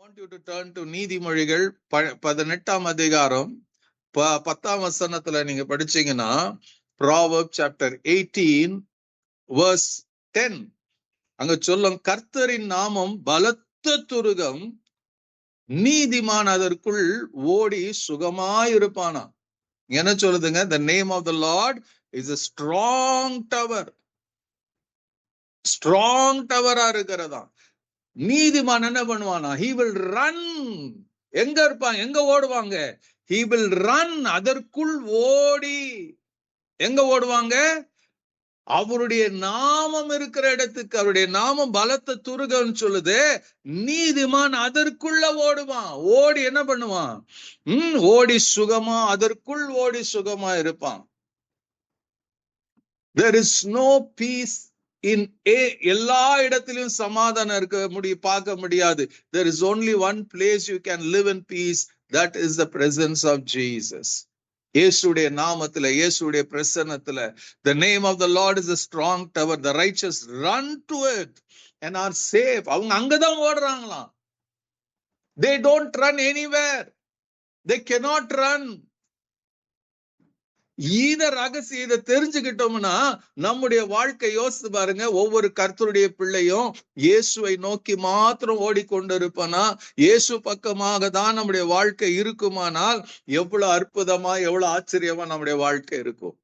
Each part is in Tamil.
want you to turn to நீதிமொழிகள் 18ஆம் அதிகாரம் 10ஆம் வசனத்துல நீங்க படிச்சீங்கன்னா Proverbs chapter 18 verse 10 அங்க சொல்லும், கர்த்தரின் நாமம் பலத்த துருகம், நீதிமான் அதற்குள் ஓடி சுகமாயிருப்பானா. என்ன சொல்லுதுங்க? The name of the Lord is a strong tower. Strong டவரா இருக்கிறதா. நீதிமான் என்ன பண்ணுவானா? he will run. எங்க இருப்பாங்க? எங்க ஓடுவாங்க? he will run. அதற்குள் ஓடி எங்க ஓடுவாங்க? அவருடைய நாமம் இருக்கிற இடத்துக்கு. அவருடைய நாமம் பலத்த துருகன்னு சொல்லுது. நீதிமான் அதற்குள்ள ஓடுவான். ஓடி என்ன பண்ணுவான்? ஓடி சுகமா, அதற்குள் ஓடி சுகமா இருப்பான். there is no peace in எல்லா இடத்திலும் சமாதானம் பார்க்க முடியாது. there is only one place you can live in peace. that is the presence of Jesus. இயேசுடைய நாமத்துல, இயேசுடைய பிரசன்னத்துல. the name of the Lord is a strong tower, the righteous run to it and are safe. அவங்க அங்கதான் ஓடுறாங்களாம். they don't run anywhere. they cannot run. இதை தெரிஞ்சுக்கிட்டோம்னா நம்முடைய வாழ்க்கை யோசித்து பாருங்க. ஒவ்வொரு கர்த்தருடைய பிள்ளையும் இயேசுவை நோக்கி மாத்திரம் ஓடிக்கொண்டிருப்பனா, இயேசு பக்கமாக தான் நம்முடைய வாழ்க்கை இருக்குமானால் எவ்வளவு அற்புதமா, எவ்வளவு ஆச்சரியமா நம்முடைய வாழ்க்கை இருக்கும்.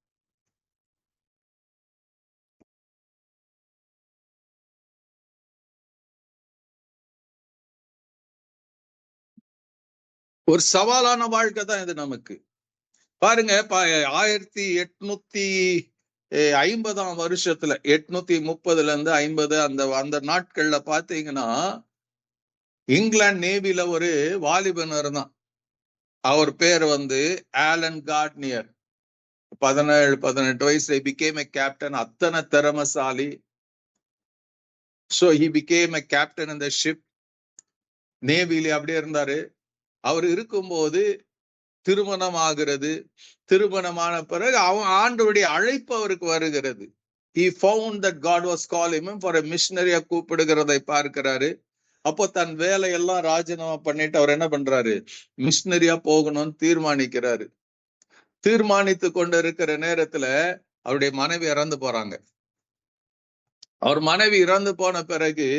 ஒரு சவாலான வாழ்க்கை தான் இது நமக்கு. பாருங்க, 1850ஆம் வருஷத்துல 830 இருந்து 50 அந்த நாட்கள்ல பாத்தீங்கன்னா இங்கிலாந்து நேவில ஒரு வாலிபன் இருந்தான். அவர் பேர் ஆலன் கார்ட்னியர். 17-18 வயசுல became a captain. அத்தனை திறமசாலி. so he became a captain in the ship. நேவில அப்படியே இருந்தாரு. அவர் இருக்கும்போது திருமணம் ஆகிறது. திருமணமான பிறகு ஆண்டவருடைய அழைப்பு அவருக்கு வருகிறது. he found that God was calling him for a missionary. கூப்பிடுகிறதை பார்க்கிறாரு. அப்போ தன் வேலையெல்லாம் ராஜினாமா பண்ணிட்டு அவர் என்ன பண்றாரு? மிஷினரியா போகணும்னு தீர்மானிக்கிறாரு. தீர்மானித்து கொண்டு இருக்கிற நேரத்துல அவருடைய மனைவி இறந்து போறாங்க. அவர் மனைவி இறந்து போன பிறகு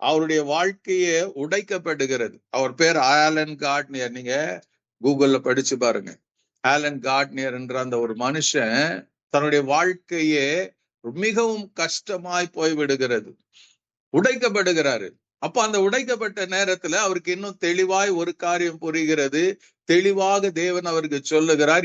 அவருடைய வாழ்க்கையே உடைக்கப்படுகிறது. அவர் பேர் ஆலன் கார்ட்னியர். நீங்க கூகுள்ல படிச்சு பாருங்க. ஆலன் கார்ட்னியர் என்ற அந்த ஒரு மனுஷன் தன்னுடைய வாழ்க்கையே மிகவும் கஷ்டமாய் போய்விடுகிறது. உடைக்கப்படுகிறாரு. அப்ப அந்த உடைக்கப்பட்ட நேரத்துல அவருக்கு இன்னும் தெளிவாய் ஒரு காரியம் புரிகிறது. தெளிவாக தேவன் அவருக்கு சொல்லுகிறார்,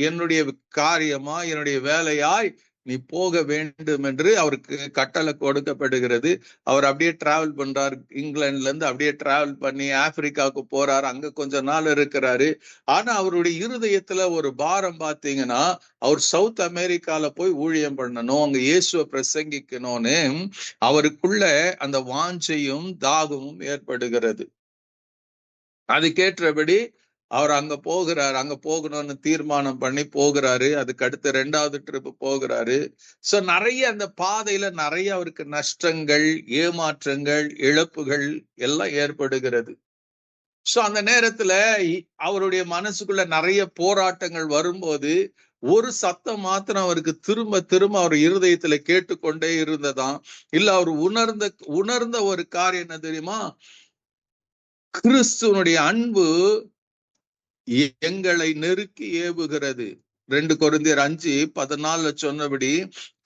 என்னுடைய காரியமா, என்னுடைய வேலையாய் நீ போக வேண்டும் என்று அவருக்கு கட்டளை கொடுக்கப்படுகிறது. அவர் அப்படியே டிராவல் பண்றாரு. இங்கிலாந்துல இருந்து அப்படியே டிராவல் பண்ணி ஆப்பிரிக்காவுக்கு போறாரு. அங்க கொஞ்ச நாள் இருக்கிறாரு. ஆனா அவருடைய இருதயத்துல ஒரு பாரம் பாத்தீங்கன்னா, அவர் சவுத் அமெரிக்கால போய் ஊழியம் பண்ணணும், அங்க இயேசுவை பிரசங்கிக்கணும்னு அவருக்குள்ள அந்த வாஞ்சையும் தாகமும் ஏற்படுகிறது. அதுக்கேற்றபடி அவர் அங்க போகிறாரு. அங்க போகணும்னு தீர்மானம் பண்ணி போகிறாரு. அதுக்கு அடுத்து 2வது ட்ரிப் போகிறாரு. சோ நிறைய அந்த பாதையில நிறைய அவருக்கு நஷ்டங்கள், ஏமாற்றங்கள், இழப்புகள் எல்லாம் ஏற்படுகிறது. சோ அந்த நேரத்துல அவருடைய மனசுக்குள்ள நிறைய போராட்டங்கள் வரும்போது ஒரு சத்தம் மாத்திரம் அவருக்கு திரும்ப திரும்ப அவர் இருதயத்துல கேட்டுக்கொண்டே இருந்ததாம். இல்ல அவர் உணர்ந்த ஒரு காரியம் என்ன தெரியுமா? கிறிஸ்துவனுடைய அன்பு எங்களை நெருக்கி ஏவுகிறது. 2 கொரிந்தியர் 5:14 சொன்னபடி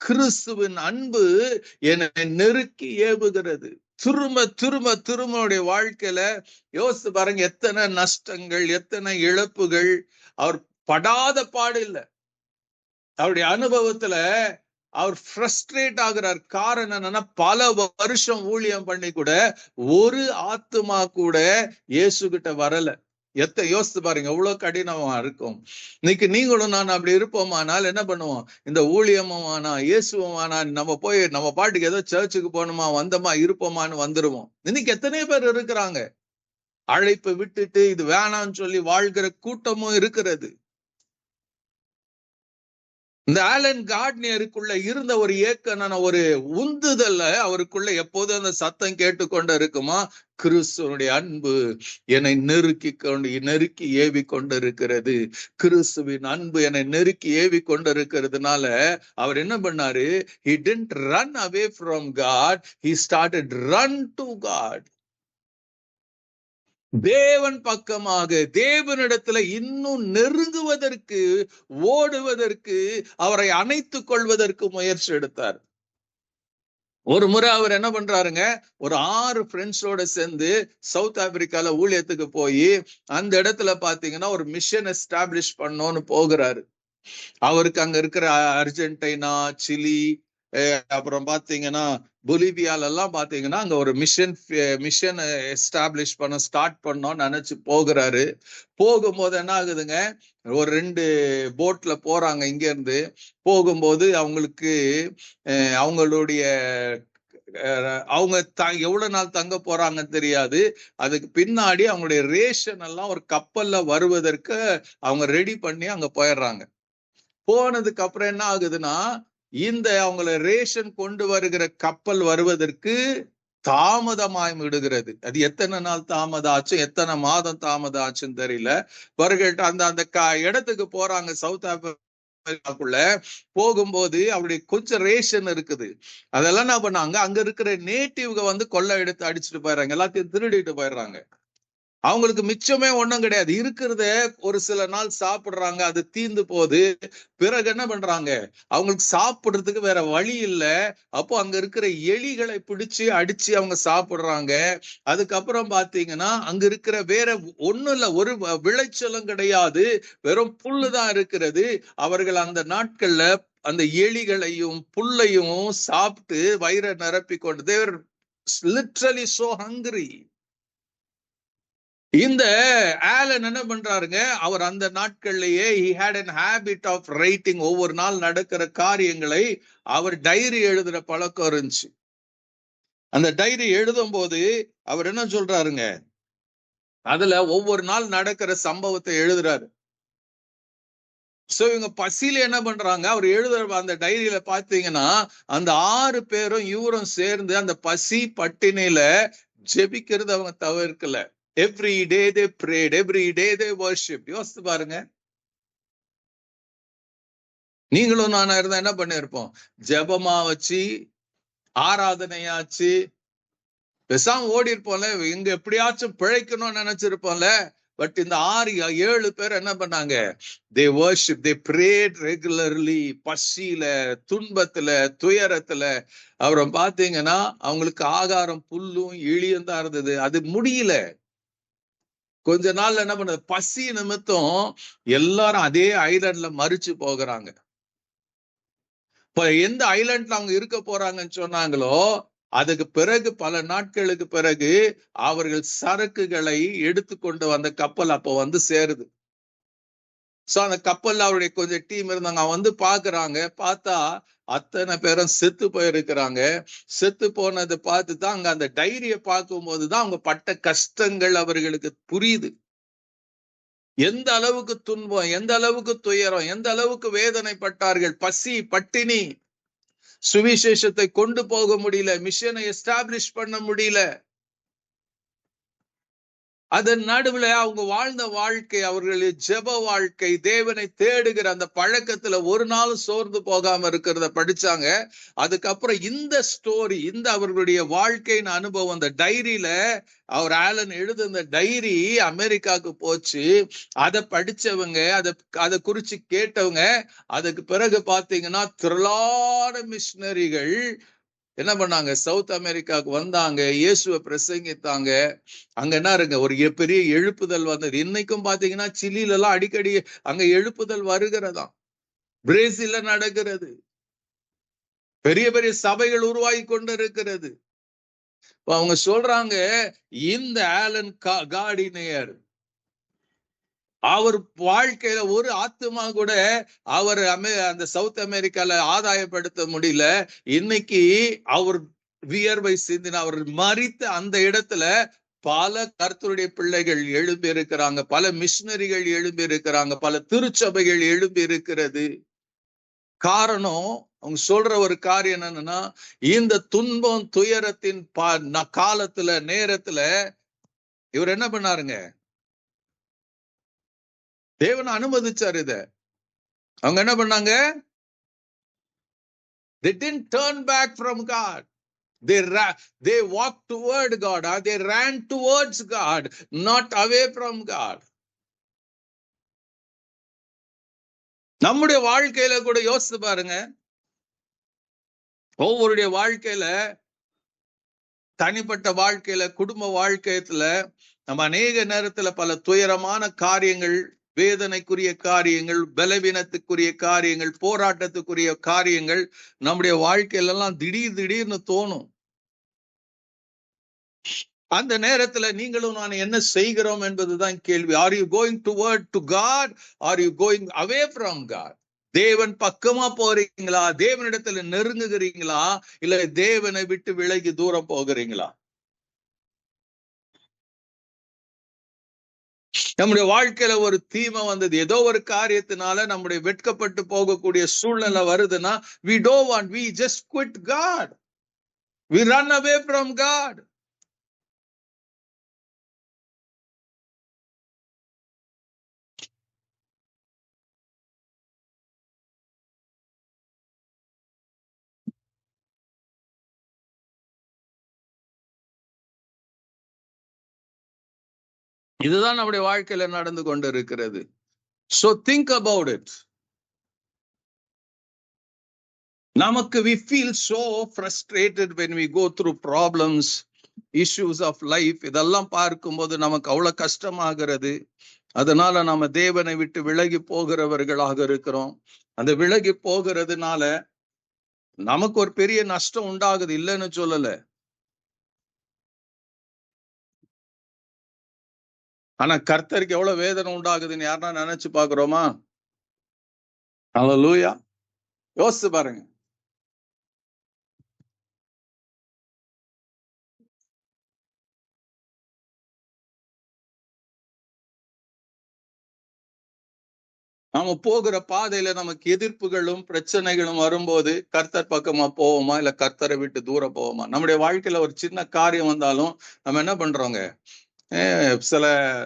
கிறிஸ்துவின் அன்பு என்னை நெருக்கி ஏவுகிறது. திரும்ப திரும்ப திரும்பவுடைய வாழ்க்கையில யோசித்து பாருங்க, எத்தனை நஷ்டங்கள், எத்தனை இழப்புகள். அவர் படாத பாடு இல்லை. அவருடைய அனுபவத்துல அவர் ஃப்ரஸ்ட்ரேட் ஆகிறார். காரணம் என்னன்னா, பல வருஷம் ஊழியம் பண்ணி கூட ஒரு ஆத்துமா கூட இயேசு கிட்ட வரல. யோசித்து பாருங்க, எவ்வளவு கடினமா இருக்கும். இன்னைக்கு நீங்களும் நான் அப்படி இருப்போமானால் என்ன பண்ணுவோம்? இந்த ஊழியமானா இயேசுவமானா நம்ம பாட்டுக்கு ஏதோ சர்ச்சுக்கு போகணுமா, வந்தோமா, இருப்போமான்னு வந்துருவோம். இன்னைக்கு எத்தனையோ பேர் இருக்கிறாங்க. அழைப்பு விட்டுட்டு இது வேணான்னு சொல்லி வாழ்கிற கூட்டமும் இருக்கிறது. இந்த ஆலன் கார்ட்னியருக்குள்ள இருந்த ஒரு ஏக்கனான ஒரு உந்துதல்ல அவருக்குள்ள எப்போதும் அந்த சத்தம் கேட்டுக்கொண்டு இருக்குமா, கிறிஸ்துவனுடைய அன்பு என்னை நெருக்கி ஏவி கொண்டிருக்கிறது. கிறிஸ்துவின் அன்பு என்னை நெருக்கி ஏவி கொண்டிருக்கிறதுனால அவர் என்ன பண்ணாரு, he didn't run away from God, he started run to God. தேவன் பக்கமாக, தேவனிடத்துல இன்னும் நெருங்குவதற்கு, ஓடுவதற்கு, அவரை அணைத்துக் கொள்வதற்கு முயற்சி எடுத்தார். ஒரு முறை அவர் என்ன பண்றாருங்க, ஒரு 6 ஃப்ரெண்ட்ஸோட சேர்ந்து சவுத் ஆப்பிரிக்கால ஊழியத்துக்கு போய் அந்த இடத்துல பாத்தீங்கன்னா ஒரு மிஷன் எஸ்டாப்ளிஷ் பண்ணோன்னு போகிறாரு. அவருக்கு அங்க இருக்கிற அர்ஜென்டினா, சிலி, அப்புறம் பாத்தீங்கன்னா பொலிவியால எல்லாம் பாத்தீங்கன்னா அங்க ஒரு மிஷன் எஸ்டாப்ளிஷ் ஸ்டார்ட் பண்ணோம்னு நினைச்சு போகிறாரு. போகும்போது என்ன ஆகுதுங்க, ஒரு 2 போட்ல போறாங்க. இங்க இருந்து போகும்போது அவங்களுக்கு அவங்களுடைய அவங்க எவ்வளவு நாள் தங்க போறாங்கன்னு தெரியாது. அதுக்கு பின்னாடி அவங்களுடைய ரேஷன் எல்லாம் ஒரு கப்பல்ல வருவதற்கு அவங்க ரெடி பண்ணி அங்க போயிடுறாங்க. போனதுக்கு அப்புறம் என்ன ஆகுதுன்னா, இந்த அவங்கள ரேஷன் கொண்டு வருகிற கப்பல் வருவதற்கு தாமதமாய் விடுகிறது. அது எத்தனை நாள் தாமதம் ஆச்சு, எத்தனை மாதம் தாமதம் ஆச்சுன்னு தெரியல. வருகிட்ட அந்த அந்த இடத்துக்கு போறாங்க. சவுத் ஆப்பிரிக்காக்குள்ள போகும்போது அவருடைய கொஞ்சம் ரேஷன் இருக்குது. அதெல்லாம் என்ன பண்ணாங்க, அங்க இருக்கிற நேட்டிவ்க வந்து கொள்ளை எடுத்து அடிச்சுட்டு போயிடுறாங்க, எல்லாத்தையும் திருடிட்டு போயிடுறாங்க. அவங்களுக்கு மிச்சமே ஒண்ணும் கிடையாது. இருக்கிறத ஒரு சில நாள் சாப்பிடுறாங்க, அது தீந்து போகுது. பிறகு என்ன பண்றாங்க, அவங்களுக்கு சாப்பிடுறதுக்கு வேற வழி இல்லை. அப்போ அங்க இருக்கிற எலிகளை பிடிச்சு அடிச்சு அவங்க சாப்பிடுறாங்க. அதுக்கப்புறம் பாத்தீங்கன்னா அங்க இருக்கிற வேற ஒண்ணும் இல்ல, ஒரு விளைச்சலும் கிடையாது, வெறும் புல்லுதான் இருக்கிறது. அவர்கள் அந்த நாட்கள்ல அந்த எலிகளையும் புல்லையும் சாப்பிட்டு வயிறை நிரப்பி கொண்டு, they were literally so hungry. இந்த ஆலன் என்ன பண்றாருங்க, அவர் அந்த நாட்கள்லயே he had an habit of writing. ஒவ்வொரு நாள் நடக்கிற காரியங்களை அவர் டைரி எழுதுற பழக்கம் இருந்துச்சு. அந்த டைரி எழுதும் போது அவர் என்ன சொல்றாருங்க, அதுல ஒவ்வொரு நாள் நடக்கிற சம்பவத்தை எழுதுறாரு. சோ இவங்க பசியில என்ன பண்றாங்க, அவர் எழுதுற அந்த டைரியில பாத்தீங்கன்னா அந்த 6 பேரும் இவரும் சேர்ந்து அந்த பசி பட்டினியில ஜெபிக்கிறது அவங்க தவிர்க்கல. Every day they prayed, every day they worshipped. யோசித்து பாருங்க, நீங்களும் நானா இருந்தா என்ன பண்ணிருப்போம், ஜெபமா வச்சு ஆராதனையாச்சு பெசாம ஓடி இருப்போம்ல, எங்க எப்படியாச்சும் பிழைக்கணும்னு நினைச்சிருப்போம்ல. பட் இந்த 6-7 பேர் என்ன பண்ணாங்க, they worship, they prayed regularly. பசியில, துன்பத்துல, துயரத்துல. அப்புறம் பாத்தீங்கன்னா அவங்களுக்கு ஆகாரம் புல்லும் இழியும் தான் இருந்தது. அது முடியல. கொஞ்ச நாள்ல என்ன பண்ணுது, பசி நிமித்தம் எல்லாரும் அதே ஐலண்ட்ல மறிச்சு போகிறாங்க. இப்ப எந்த ஐலண்ட்ல அவங்க இருக்க போறாங்கன்னு சொன்னாங்களோ, அதுக்கு பிறகு பல நாட்களுக்கு பிறகு அவர்கள் சரக்குகளை எடுத்துக்கொண்டு வந்த கப்பல் அப்ப வந்து சேருது. சோ அந்த கப்பல்ல அவருடைய கொஞ்சம் டீம் இருந்தாங்க. வந்து பாக்குறாங்க, பார்த்தா அத்தனை பேரும் செத்து போயிருக்கிறாங்க. செத்து போனதை பார்த்துதான் அங்க அந்த டைரியை பார்க்கும் போதுதான் அவங்க பட்ட கஷ்டங்கள் அவர்களுக்கு புரியுது. எந்த அளவுக்கு துன்பம், எந்த அளவுக்கு துயரம், எந்த அளவுக்கு வேதனைப்பட்டார்கள். பசி பட்டினி, சுவிசேஷத்தை கொண்டு போக முடியல, மிஷனை எஸ்டாப்ளிஷ் பண்ண முடியல. அதன் நடுவுல அவங்க வாழ்ந்த வாழ்க்கை, அவர்களுடைய ஜெப வாழ்க்கை, தேவனை தேடுகிற அந்த பழக்கத்துல ஒரு நாள் சோர்ந்து போகாம இருக்கிறத படிச்சாங்க. அதுக்கப்புறம் இந்த ஸ்டோரி, இந்த அவர்களுடைய வாழ்க்கையின் அனுபவம் அந்த டைரியில, அவர் ஆலன் எழுதுன டைரி அமெரிக்காவுக்கு போச்சு. அதை படிச்சவங்க, அதை குறிச்சு கேட்டவங்க, அதுக்கு பிறகு பாத்தீங்கன்னா திரளான மிஷனரிகள் என்ன பண்ணாங்க, சவுத் அமெரிக்காவுக்கு வந்தாங்க, இயேசுவை பிரசங்கித்தாங்க. அங்க என்ன இருங்க, ஒரு பெரிய எழுப்புதல் வந்தது. இன்னைக்கும் பாத்தீங்கன்னா சிலில எல்லாம் அடிக்கடி அங்க எழுப்புதல் வருகிறதா, பிரேசில்ல நடக்கிறது. பெரிய பெரிய சபைகள் உருவாகி கொண்டு இருக்கிறது. அவங்க சொல்றாங்க, இந்த ஆலன் கார்டினியர் அவர் வாழ்க்கையில ஒரு ஆத்துமா கூட அவர் அந்த சவுத் அமெரிக்கால ஆதாயப்படுத்த முடியல. இன்னைக்கு அவர் வியர்வை சிந்தின, அவர் மரித்த அந்த இடத்துல பல கர்த்தருடைய பிள்ளைகள் எழும்பி இருக்கிறாங்க, பல மிஷனரிகள் எழும்பி இருக்கிறாங்க, பல திருச்சபைகள் எழும்பி இருக்கிறது. காரணம் அவங்க சொல்ற ஒரு காரியம் என்னன்னா, இந்த துன்பம் துயரத்தின் காலத்துல நேரத்துல இவர் என்ன பண்ணாருங்க, தேவன் அனுமதிச்சார் இத. அவங்க என்ன பண்ணாங்க, they didn't turn back from God. They walked toward God, or they ran towards God, not away from God. நம்முடைய வாழ்க்கையில கூட யோசிச்சு பாருங்க, ஒவ்வொருடைய வாழ்க்கையில, தனிப்பட்ட வாழ்க்கையில, குடும்ப வாழ்க்கையில நம்ம அநேக நேரத்துல பல துயரமான காரியங்கள், வேதனைக்குரிய காரியங்கள், பலவீனத்துக்குரிய காரியங்கள், போராட்டத்துக்குரிய காரியங்கள் நம்முடைய வாழ்க்கையில எல்லாம் திடீர்னு தோணும். அந்த நேரத்துல நீங்களும் நான் என்ன செய்கிறோம் என்பதுதான் கேள்வி. Are you going toward to God, are you going away from God? தேவன் பக்கமா போறீங்களா, தேவனிடத்துல நெருங்குகிறீங்களா, இல்ல தேவனை விட்டு விலகி தூரம் போகிறீங்களா? நம்முடைய வாழ்க்கையில ஒரு தீமை வந்தது, ஏதோ ஒரு காரியத்தினால நம்முடைய வெட்கப்பட்டு போகக்கூடிய சூழ்நிலை வருதுன்னா, we don't want, we just quit God, we run away from God. இதுதான் நம்முடைய வாழ்க்கையில நடந்து கொண்டு இருக்கிறது. So think about it. நமக்கு we feel so frustrated when we go through problems, issues of life. இதெல்லாம் பார்க்கும்போது நமக்கு அவ்வளவு கஷ்டமாகிறது. அதனால நாம தேவனை விட்டு விலகி போகிறவர்களாக இருக்கிறோம். அந்த விலகி போகிறதுனால நமக்கு ஒரு பெரிய நஷ்டம் உண்டாகுது, இல்லைன்னு சொல்லல. ஆனா கர்த்தருக்கு எவ்வளவு வேதனை உண்டாகுதுன்னு யாருன்னா நினைச்சு பாக்குறோமா? ஹல்லேலூயா. யோசிச்சு பாருங்க. நாம போகிற பாதையில நமக்கு எதிர்ப்புகளும் பிரச்சனைகளும் வரும்போது கர்த்தர் பக்கமா போவோமா, இல்ல கர்த்தரை விட்டு தூரம் போவோமா? நம்முடைய வாழ்க்கையில ஒரு சின்ன காரியம் வந்தாலும் நம்ம என்ன பண்றோங்க, சில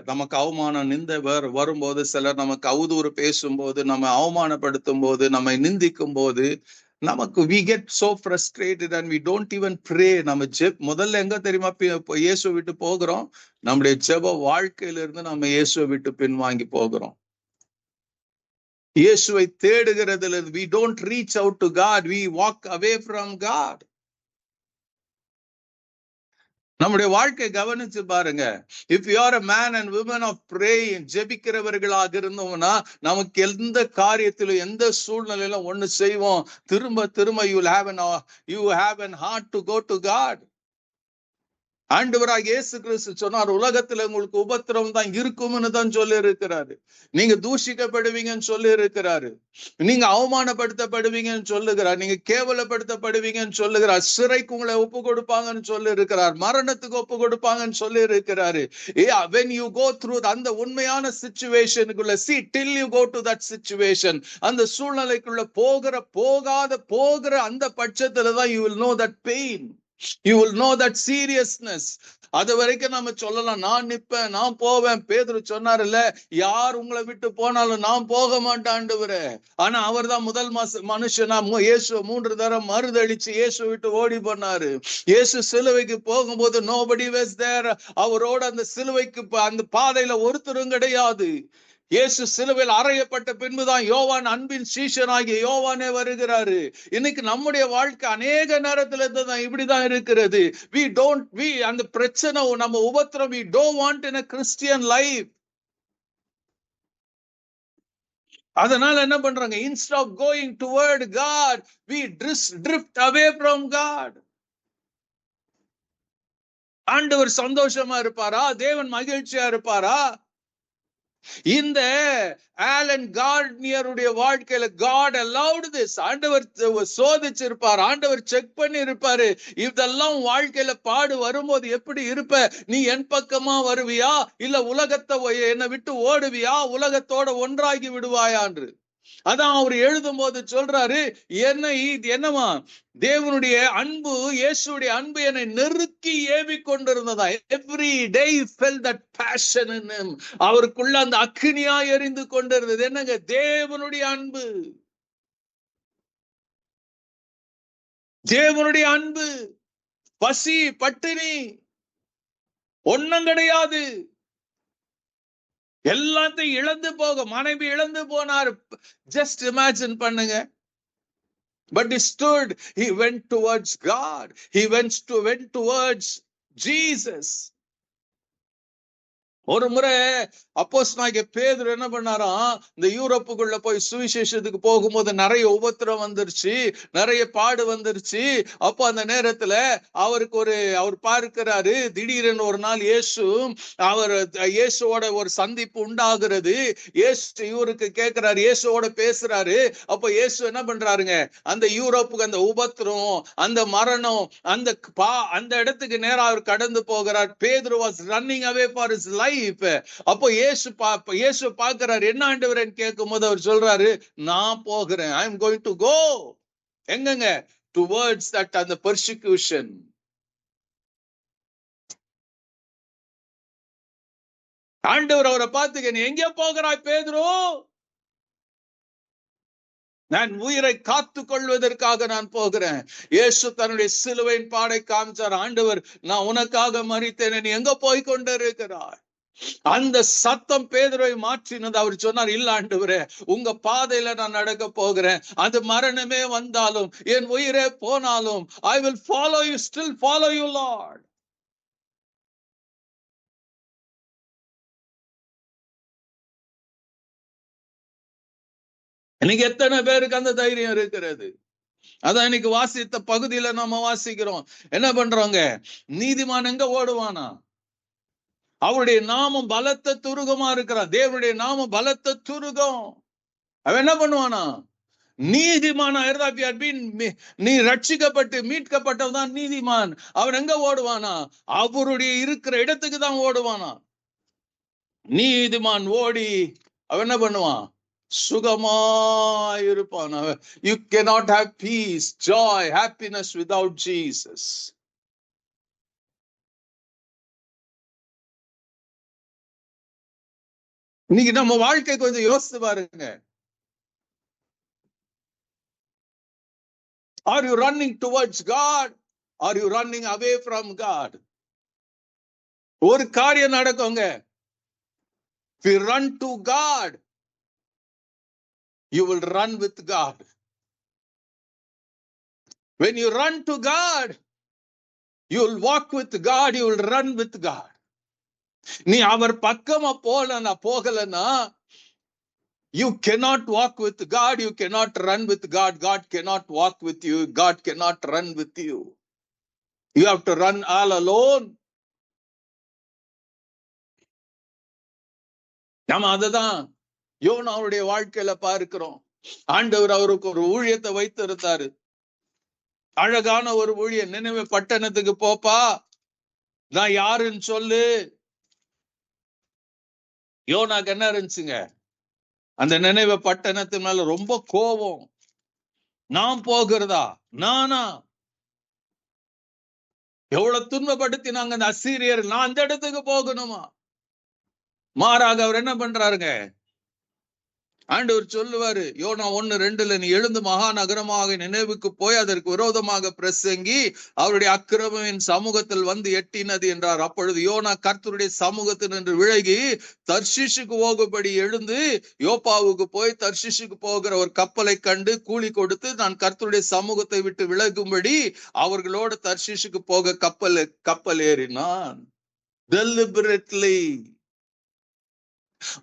நமக்கு அவமானம் நிந்தை வரும்போது, சிலர் நமக்கு அவதூறு பேசும்போது, நம்ம அவமானப்படுத்தும் போது, நம்மை நிந்திக்கும் போது நமக்கு we get so frustrated and we don't even pray. நம்ம முதல்ல எங்க தெரியுமா இயேசுவை விட்டு போகிறோம்? நம்முடைய ஜெப வாழ்க்கையிலிருந்து நம்ம இயேசுவை விட்டு பின்வாங்கி போகிறோம். இயேசுவை தேடுகிறதுல we don't reach out to God, we walk away from God. நம்முடைய வாழ்க்கை கவனிச்சு பாருங்க. If you are a man and women of praying, ஜெபிக்கிறவர்களாக இருந்தோம்னா நமக்கு எந்த காரியத்திலும் எந்த சூழ்நிலையிலும் ஒண்ணு செய்வோம், திரும்ப you have an heart to go to God. ஆண்டவராகிய இயேசு கிறிஸ்து சொன்னார், உலகத்துல உங்களுக்கு உபத்திரவம் தான் இருக்கும்னு தான் சொல்லி இருக்கிறாரு. நீங்க தூஷிக்கப்படுவீங்கன்னு சொல்லி இருக்கிறாரு, நீங்க அவமானப்படுத்தப்படுவீங்கன்னு சொல்லுகிறார், நீங்க கேவலப்படுத்தப்படுவீங்கன்னு சொல்லுகிறார், சிறைக்கு உங்களை ஒப்பு கொடுப்பாங்கன்னு சொல்லி இருக்கிறார், மரணத்துக்கு ஒப்பு கொடுப்பாங்கன்னு சொல்லி இருக்கிறாரு. when you go through அந்த உண்மையான சிச்சுவேஷனுக்குள்ள, see till you go to that situation, அந்த சூழ்நிலைக்குள்ள போகிற அந்த பட்சத்துலதான் you will know that pain, you will know that seriousness. அது வரைக்கும் நம்ம சொல்லலாம், நான் நிப்பேன், நான் போவேன். பேதுரு சொன்னார்ல, யார் உங்களை விட்டு போனாலும் நான் போக மாட்டேன் ஆண்டவரே. ஆனா அவர் தான் முதல் மனுஷனா இயேசு 3 தரம் மறுதளிச்சு இயேசு விட்டு ஓடி போனாரு. இயேசு சிலுவைக்கு போகும்போது nobody was there. அவரோட அந்த சிலுவைக்கு அந்த பாதையில ஒருத்தரும் கிடையாது. இயேசு சிலுவையில் அறையப்பட்ட பின்புதான் யோவான், அன்பின் சீஷனாகிய யோவானே வருகிறாரு. இன்னைக்கு நம்முடைய வாழ்க்கை அநேக நேரத்துல தான் இப்படிதான் இருக்கிறது. அந்த பிரச்சனை, நம்ம உபத்திரம், we don't want in a Christian life. அதனால என்ன பண்றாங்க, instead of going toward God, we drift away from God. ஆண்டவர் சந்தோஷமா இருப்பாரா? தேவன் மகிழ்ச்சியா இருப்பாரா? இந்த ஆலன் கார்ட்னியருடைய வாழ்க்கையில God allowed this. ஆண்டவர் சோதிச்சிருப்பார், ஆண்டவர் செக் பண்ணி இருப்பாரு. இதெல்லாம் வாழ்க்கையில பாடு வரும்போது எப்படி இருப்ப? நீ என் பக்கமா வருவியா, இல்ல உலகத்தை என்னை விட்டு ஓடுவியா, உலகத்தோட ஒன்றாகி விடுவாயா என்று. அதான் அவர் எழுதும் போது சொல்றாரு, என்னமா தேவனுடைய அன்பு, இயேசுடைய அன்பு என்னை நெருக்கி ஏவி கொண்டிருந்ததா. Every day feel that passion in him. அவருக்குள்ள அந்த அக்கினியா எரிந்து கொண்டிருந்தது. என்னங்க? தேவனுடைய அன்பு, தேவனுடைய அன்பு. பசி பட்டினி ஒண்ணும் கிடையாது. எல்லாத்தையும் இழந்து போக, மனைவி இழந்து போனார். ஜஸ்ட் இமேஜின் பண்ணுங்க. But he stood, he went towards God, he went towards Jesus. ஒரு முறை அப்போஸ்தலனாகிய பேதுரு என்ன பண்ணாராம், இந்த யூரோப்புக்குள்ள போய் சுவிசேஷத்துக்கு போகும்போது நிறைய உபத்திரம் வந்துருச்சு, நிறைய பாடு வந்துருச்சு. அப்போ அந்த நேரத்துல அவர் பார்க்கிறாரு, திடீரென ஒரு நாள் இயேசுவோட ஒரு சந்திப்பு உண்டாகிறது. இயேசு இவருக்கு கேட்கிறாரு, இயேசுவோட பேசுறாரு. அப்போ இயேசு என்ன பண்றாருங்க, அந்த யூரோப்புக்கு அந்த உபத்திரம், அந்த மரணம், அந்த இடத்துக்கு நேரா அவர் கடந்து போகிறார். பேதுரு was running away for his life. அப்போ இயேசு பார்க்கிறார். என்ன ஆண்டவரேன்னு கேட்கும் போது அவர் சொல்றாரு, நான் போகிறேன். I am going to go. எங்கங்க? Towards that அந்த persecution. ஆண்டவர் அவரை பார்த்துக்க, நீ எங்கே போகிறாய் பேதுரு? நான் உயிரை காத்து கொள்வதற்காக நான் போகிறேன். இயேசு தன்னுடைய சிலுவையின் பாடை காமிச்சார். ஆண்டவர், நான் உனக்காக மரித்தேன், நீ எங்க போய் கொண்டிருக்கிறாய்? அந்த சத்தம் பேதுருவை மாற்றினது. அவர் சொன்னார், இல்ல ஆண்டவரே, உங்க பாதையில நான் நடக்க போகிறேன். அது மரணமே வந்தாலும், என் உயிரே போனாலும், I will follow you, still follow you, Lord. இன்னைக்கு எத்தனை பேருக்கு அந்த தைரியம் இருக்கிறது? அதான் இன்னைக்கு வாசித்த பகுதியில நம்ம வாசிக்கிறோம். என்ன பண்றோங்க? நீதிமான் எங்க ஓடுவானா? அவருடைய நாமம் பலத்த துருகமா இருக்கிறான். தேவனுடைய நாமம் பலத்த துருகம். அவன் என்ன பண்ணுவானா? நீதிமானா இருந்தா, நீ ரட்சிக்கப்பட்டு மீட்கப்பட்டவன் நீதிமான். அவன் எங்க ஓடுவானா? அவருடைய இருக்கிற இடத்துக்கு தான் ஓடுவானா. நீதிமான் ஓடி அவன் என்ன பண்ணுவான்? சுகமாயிருப்பான். You cannot have peace, joy, happiness without Jesus. இன்னைக்கு நம்ம வாழ்க்கை கொஞ்சம் யோசித்து பாருங்க. Are you running towards God? Are you running away from God? ஒரு காரியம் நடக்குங்க. If you run to God, you will run with God. When you run to God, you will walk with God, you will run with God. நீ அவர் பக்கமா போகலன்னா, you cannot walk with God, you cannot run with God, God cannot walk with you, God cannot run with you. You have to run all alone. நாம அததான் யோனாவுடைய வாழ்க்கையில பார்க்கிறோம். ஆண்டவர் அவருக்கு ஒரு ஊழியத்தை வைத்திருந்தாரு. அழகான ஒரு ஊழியம். நினைவே பட்டணத்துக்கு போப்பா, நான் யாருன்னு சொல்லு. யோனாக்கு என்ன இருந்துச்சுங்க? அந்த நினைவு பட்டணத்து மேல ரொம்ப கோபம். நான் போகிறதா? நானா? எவ்வளவு துன்பப்படுத்தினாங்க அந்த அசீரியர். நான் அந்த இடத்துக்கு போகணுமா? மாறாக அவர் என்ன பண்றாருங்க? ஆண்டவர் சொல்லுவாரு, யோனா 1:2, நீ எழுந்து மகாநகரமாக நினைவுக்கு போய் அதற்கு விரோதமாக பிரசங்கி அவருடைய அக்கிரமின் சமூகத்தில் வந்து எட்டினது என்றார். அப்பொழுது யோனா கர்த்தருடைய சமூகத்தில் நின்று விலகி தர்ஷீஷுக்கு போகும்படி எழுந்து யோப்பாவுக்கு போய் தர்ஷீஷுக்கு போகிற ஒரு கப்பலை கண்டு கூலி கொடுத்து நான் கர்த்தருடைய சமூகத்தை விட்டு விலகும்படி அவர்களோடு தர்ஷீஷுக்கு போக கப்பல் ஏறினான். Deliberately.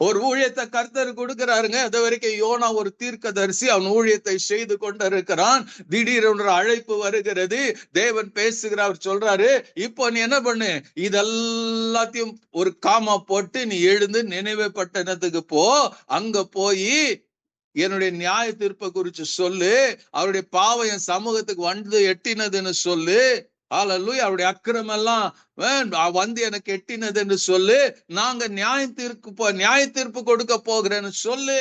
ஒரு ஊழியத்தை கர்த்தர் கொடுக்கிறாருங்க. அது வரைக்கும் யோனா ஒரு தீர்க்கதரிசி, அவன் ஊழியத்தை செய்து கொண்டிருக்கிறான். திடீரென்று அழைப்பு வருகிறது. தேவன் பேசுகிறார், சொல்றாரு, இப்போ நீ என்ன பண்ணு, இதெல்லாத்தையும் ஒரு காமா போட்டு நீ எழுந்து நினைவே பட்டணத்துக்கு போ. அங்க போய் என்னுடைய நியாய தீர்ப்பை குறிச்சு சொல்லு. அவருடைய பாவம் என் சமூகத்துக்கு வந்து எட்டினதுன்னு சொல்லு. ஹல்லேலூயா. அவருடைய அக்கிரம் எல்லாம் வந்து எனக்கு எட்டினது என்று சொல்லு. நாங்க நியாய தீர்ப்பு கொடுக்க போகிறேன்னு சொல்லு.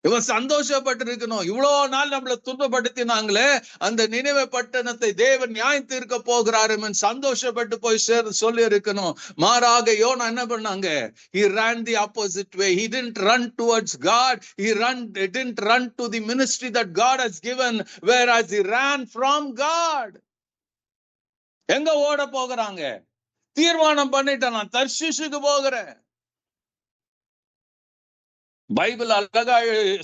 இவன் சந்தோஷப்பட்டு இருக்கணும். இவ்வளவு நாள் நம்மளை துன்பப்படுத்தினாங்களே, அந்த நினைவு பட்டணத்தை தேவன் நியாயம் தீர்க்க போகிறாரு சந்தோஷப்பட்டு போய் சொல்லி இருக்கணும். மாறாக யோனா என்ன பண்ணாங்க? He ran the opposite way. He didn't run towards God. He didn't run to the ministry that God has given, whereas he ran from God. எங்க ஓட போகிறாங்க? தீர்மானம் பண்ணிட்டேன், நான் தர்ஷீஷுக்கு போகிறேன். பைபிள் அழகா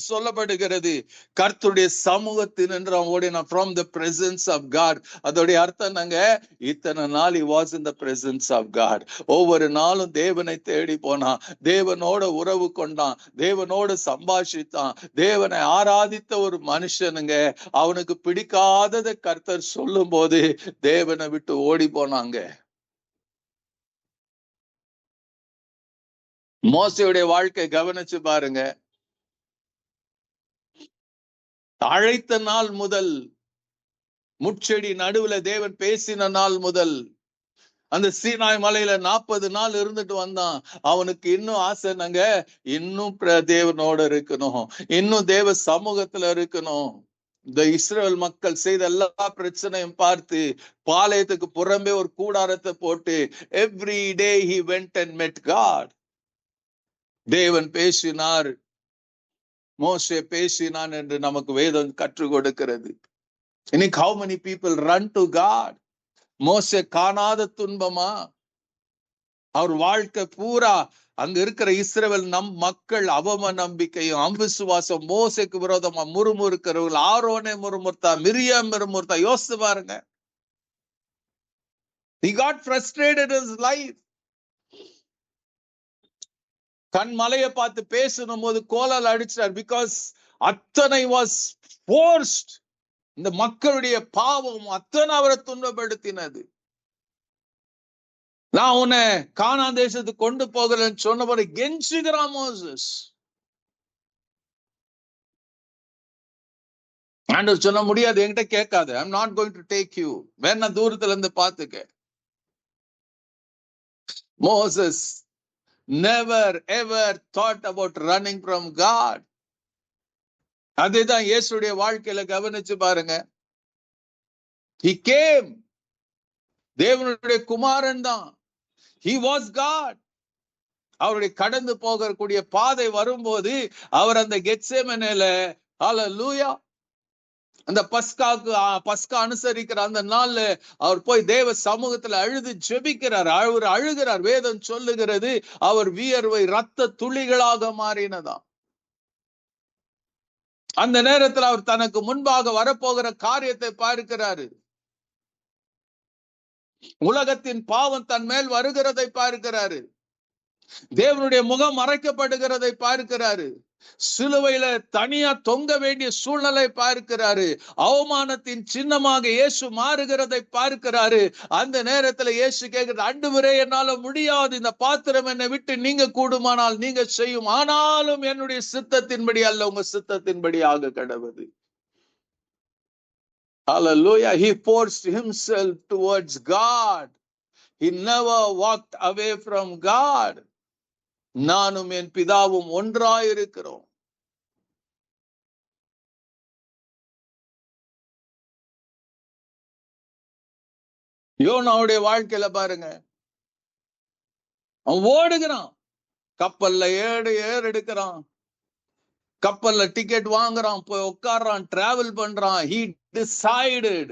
சொல்லப்படுகிறது, கர்த்தருடைய சமூகத்தில் என்று அவன் ஓடினான். from the presence of God. அதோடைய அர்த்தம் என்னங்க? இத்தனை நாள் he was in the presence of God. ஒவ்வொரு நாளும் தேவனை தேடி போனான், தேவனோட உறவு கொண்டான், தேவனோடு சம்பாஷித்தான், தேவனை ஆராதித்த ஒரு மனுஷனுங்க. அவனுக்கு பிடிக்காததை கர்த்தர் சொல்லும் போது தேவனை விட்டு ஓடி போனாங்க. மோசேயுடைய வாழ்க்கை கவனிச்சு பாருங்க. அழைத்த நாள் முதல், முட்செடி நடுவுல தேவன் பேசின நாள் முதல், அந்த சீனாய் மலையில 40 நாள் இருந்துட்டு வந்தான். அவனுக்கு இன்னும் ஆசை என்னங்க? இன்னும் தேவனோட இருக்கணும், இன்னும் தேவ சமூகத்துல இருக்கணும். இந்த இஸ்ரேல் மக்கள் செய்த எல்லா பிரச்சனையும் பார்த்து பாளையத்துக்கு புறம்பே ஒரு கூடாரத்தை போட்டு every day he went and met God. தேவன் பேசினார், மோசே பேசினான் என்று நமக்கு வேதம் கற்றுக் கொடுக்கிறது. இன்னைக்கு how many people run to God? மோசே காணாத துன்பமா? அவர் வாழ்க்கை பூரா அங்க இருக்கிற இஸ்ரவேல் மக்கள் அவம நம்பிக்கையும் அவிசுவாசம், மோசேக்கு விரோதமா முறுமுறுக்கிறவர்கள், ஆரோனே முறுமுறுத்தா, மிரியாம் முறுமுறுத்தா. யோசிச்சு பாருங்க. He got frustrated in his life. கண் மலையை பார்த்து பேசணும் போது கோலால் அடிச்சார். பிகாஸ் அத்தனை வாஸ் ஃபோர்ஸ்ட். இந்த மக்களுடைய பாவம் அத்தனை அவரை துன்பப்படுத்தினது. நான் உன்னை கானான் தேசத்துக்கு கொண்டு போகிறேன்னு சொன்னபோது கெஞ்சுகிறான் மோசஸ். ஆண்டவர் சொல்ல முடியாது, என்கிட்ட கேட்காது. I'm not going to take you. வேணா தூரத்துல இருந்து பாத்துக்க. Moses never ever thought about running from God. அதுதான் இயேசுடைய வாழ்க்கையில கவனிச்சு பாருங்க. He came. தேவனுடைய குமாரன் தான். He was God. அவருடைய கடந்து போகக்கூடிய பாதை வரும்போது அவர் அந்த கெத்செமனேல, ஹல்லேலூயா, அந்த பஸ்கா அனுசரிக்கிற அந்த நாள்ல அவர் போய் தேவ சமூகத்துல அழுது ஜெபிக்கிறார். அவர் அழுகிறார். வேதம் சொல்லுகிறது அவர் வியர்வை ரத்த துளிகளாக மாறினதாம். அந்த நேரத்தில் அவர் தனக்கு முன்பாக வரப்போகிற காரியத்தை பார்க்கிறாரு. உலகத்தின் பாவம் தன் மேல் வருகிறதை பார்க்கிறாரு. தேவனுடைய முகம் மறைக்கப்படுகிறதை பார்க்கிறாரு. சிலுவையில தனியா தொங்க வேண்டிய சூழ்நிலை பார்க்கிறாரு. அவமானத்தின் சின்னமாக இயேசு மாறுகிறதை பார்க்கிறாரு. அந்த நேரத்துல இயேசு கேட்கிறது, ஆண்டவரே, என்னால முடியாது, இந்த பாத்திரம் என்னை விட்டு நீங்க கூடுமானால் நீங்க செய்யும், ஆனாலும் என்னுடைய சித்தத்தின்படி அல்ல, உங்க சித்தத்தின்படி ஆக கடவுது. Hallelujah. He forced himself towards God. He never walked away from God. நானும் என் பிதாவும் ஒன்றாயிருக்கிறோம். யோனாவுடைய வாழ்க்கையில பாருங்க, அவன் ஓடுகிறான், கப்பல்ல ஏறு எடுக்கிறான், கப்பல்ல டிக்கெட் வாங்குறான், போய் உட்கார்றான், டிராவல் பண்றான். He decided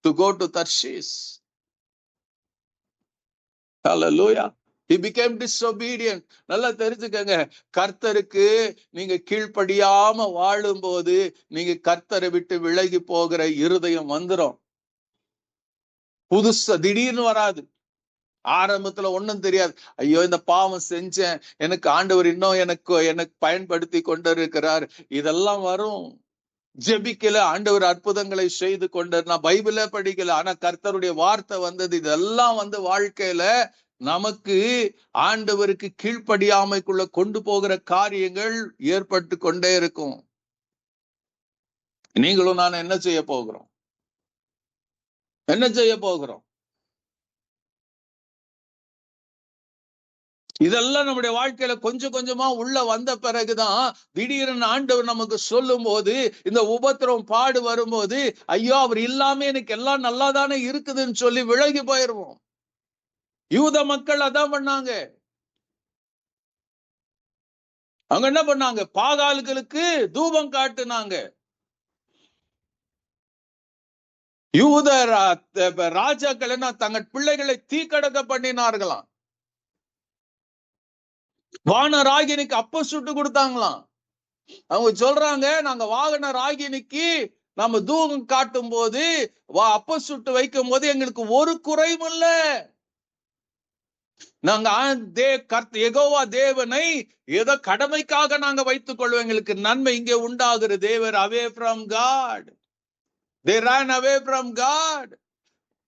to go to Tarshish. Hallelujah. He became disobedient. நல்லா தெரிஞ்சுக்கங்க, கர்த்தருக்கு நீங்க கீழ்ப்படியாம வாழும் போது நீங்க கர்த்தரை விட்டு விலகி போகிற இருதயம் வந்துடும். புதுசா திடீர்னு வராது. ஆரம்பத்துல ஒண்ணும் தெரியாது. ஐயோ, இந்த பாவம் செஞ்சேன், எனக்கு ஆண்டவர் இன்னும் எனக்கு பயன்படுத்தி கொண்டிருக்கிறார், இதெல்லாம் வரும். ஜெபிக்கல, ஆண்டவர் அற்புதங்களை செய்து கொண்டு, நான் பைபிளே படிக்கல, ஆனா கர்த்தருடைய வார்த்தை வந்தது. இதெல்லாம் வாழ்க்கையில நமக்கு ஆண்டவருக்கு கீழ்ப்படியாமைக்குள்ள கொண்டு போகிற காரியங்கள் ஏற்பட்டு கொண்டே இருக்கும். நீங்களும் நான் என்ன செய்ய போகிறோம்? என்ன செய்ய போகிறோம்? இதெல்லாம் நம்முடைய வாழ்க்கையில கொஞ்சம் கொஞ்சமா உள்ள வந்த பிறகுதான் திடீர்னு ஆண்டவர் நமக்கு சொல்லும் போது, இந்த உபத்திரவம் பாடு வரும்போது, ஐயோ அவர் இல்லாம எனக்கு எல்லாம் நல்லா தானே இருக்குதுன்னு சொல்லி விலகி போயிருவோம். யூத மக்கள் அதான் பண்ணாங்க. அவங்க என்ன பண்ணாங்க? பாகால்களுக்கு தூபம் காட்டுனாங்க. யூத ராஜாக்கள் என்ன தங்கள் பிள்ளைகளை தீக்கடக்க பண்ணினார்களாம். வானராகினிக்கு அப்ப சுட்டு கொடுத்தாங்களாம். அவங்க சொல்றாங்க, நாங்க வாகன ராகினிக்கு நம்ம தூபம் காட்டும் போது அப்ப சுட்டு வைக்கும் போது எங்களுக்கு ஒரு குறையும் இல்ல. நாங்க யெகோவா தேவனை ஏதோ கடமைக்காக நாங்க வைத்துக் கொள்வோம், எங்களுக்கு நன்மை இங்கே உண்டாகுது. They were away from God. They ran away from God.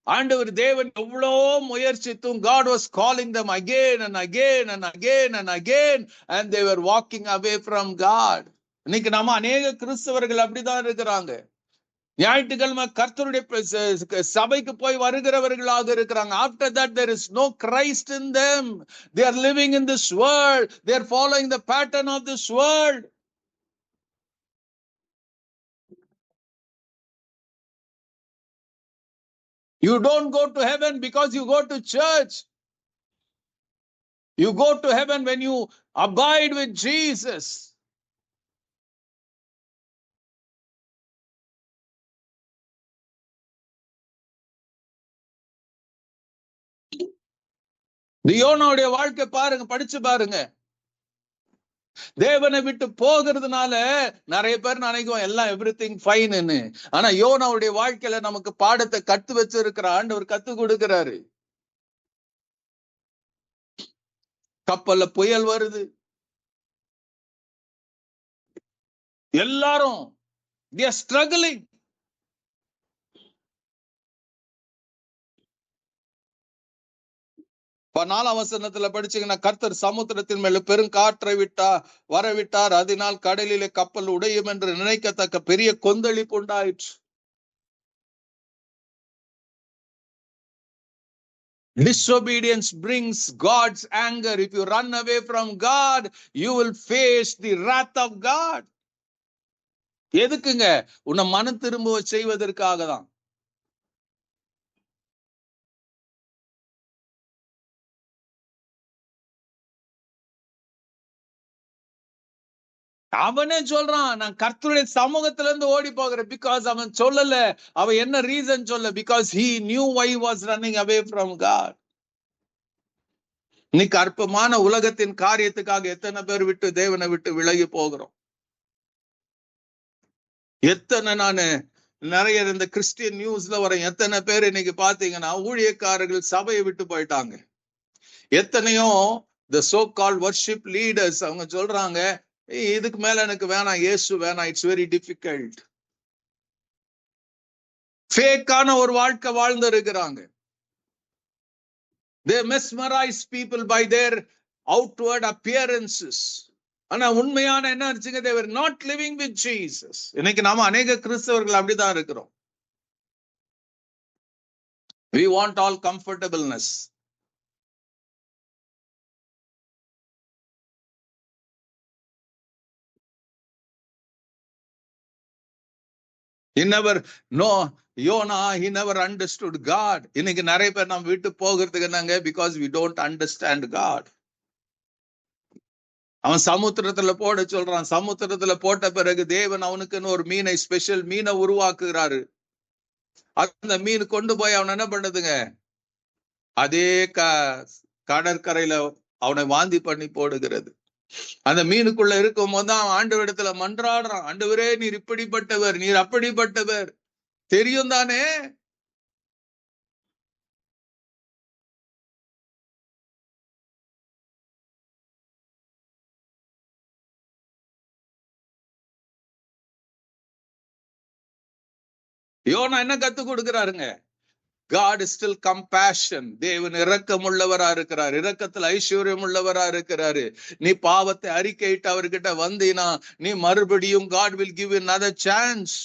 ஆண்டவர் தேவன் எவ்வளோ முயற்சித்தும் God was calling them again and again and again and again and they were walking away from God. இன்னைக்கு நாம அநேக கிறிஸ்தவர்கள் அப்படிதான் இருக்கிறாங்க. ஞாயிற்றுக்கிழமை கர்த்தருடைய சபைக்கு போய் வருகிறவர்களாக இருக்கிறாங்க. After that there is no Christ in them. They are living in this world. They are following the pattern of this world. You don't go to heaven because you go to church. You go to heaven when you abide with Jesus. யோனாவுடைய வாழ்க்கை பாருங்க, படிச்சு பாருங்க. தேவனை விட்டு போகிறதுனால நிறைய பேர் நினைக்குவோம் எல்லாம் எவ்ரிதிங் ஃபைன்னு. ஆனா யோனாவுடைய வாழ்க்கையில நமக்கு பாடத்தை கத்து வச்சிருக்கிற ஆண்டவர் கத்து கொடுக்கிறாரு. கப்பல்ல புயல் வருது, எல்லாரும் they are struggling. நாலாம் வசனத்துல படிச்சீங்கன்னா, கர்த்தர் சமுத்திரத்தின் மேல பெருங்காற்றை வரவிட்டார். அதனால் கடலிலே கப்பல் உடையும் என்று நினைக்கத்தக்க பெரிய கொந்தளிப்பு உண்டாயிற்று. Disobedience brings God's anger. If you run away from God, you will face the wrath of God. எதுக்குங்க? உன்னை மனம் திரும்ப செய்வதற்காக தான். அவனே சொல்றான், நான் கர்த்தருடைய சமூகத்துல இருந்து ஓடி போகிறேன். பிகாஸ் அவன் சொல்லல, அவன் என்ன ரீசன் சொல்ல, because he knew why he was running away from God. இன்னைக்கு அற்பமான உலகத்தின் காரியத்துக்காக எத்தனை பேர் விட்டு தேவனை விட்டு விலகி போகிறோம். எத்தனை நானு நிறைய இந்த கிறிஸ்டியன் நியூஸ்ல வர எத்தனை பேர் இன்னைக்கு பாத்தீங்கன்னா ஊழியக்காரர்கள் சபையை விட்டு போயிட்டாங்க. எத்தனையோ the so called worship leaders அவங்க சொல்றாங்க, இதுக்கு மேல எனக்கு வேணாம், இயேசு வேணாம், இட்ஸ் வெரி டிஃபிகல்ட். ஃபேக்கான ஒரு வாழ்க்கை வாழ்ந்து இருக்கிறாங்க. They mesmerize people by their outward appearances. ஆனா உண்மையான என்ன இருந்துச்சுங்க, they were not living with Jesus. இன்னைக்கு நாம அநேக கிறிஸ்தவர்கள் அப்படிதான் இருக்கிறோம். We want all comfortableness. He never he never understood God. இன்னைக்கு நிறைய பேர் நம்ம விட்டு போகிறதுக்கு என்னங்க, because we don't understand God. அவன் சமுத்திரத்துல போட சொல்றான். சமுத்திரத்துல போட்ட பிறகு தேவன் அவனுக்குன்னு ஒரு மீனை, ஸ்பெஷல் மீனை உருவாக்குகிறாரு. அந்த மீன் கொண்டு போய் அவன் என்ன பண்ணதுங்க, அதே கடற்கரையில அவனை வாந்தி பண்ணி போடுகிறது. அந்த மீனுக்குள்ள இருக்கும் போதுதான் அவன் ஆண்டவரிடத்துல மன்றாடுறான், ஆண்டவரே நீர் இப்படிப்பட்டவர், நீர் அப்படிப்பட்டவர், தெரியும் தானே. யோனா என்ன கத்து கொடுக்கிறாருங்க, God is still compassion. தேவன் இரக்கம் உள்ளவரா இருக்கிறார், இரக்கத்தில் ஐஸ்வர்யம் உள்ளவரா இருக்கிறாரு. நீ பாவத்தை அறிக்கையிட்டு அவர்கிட்ட வந்தீனா நீ மறுபடியும் God will give you another chance.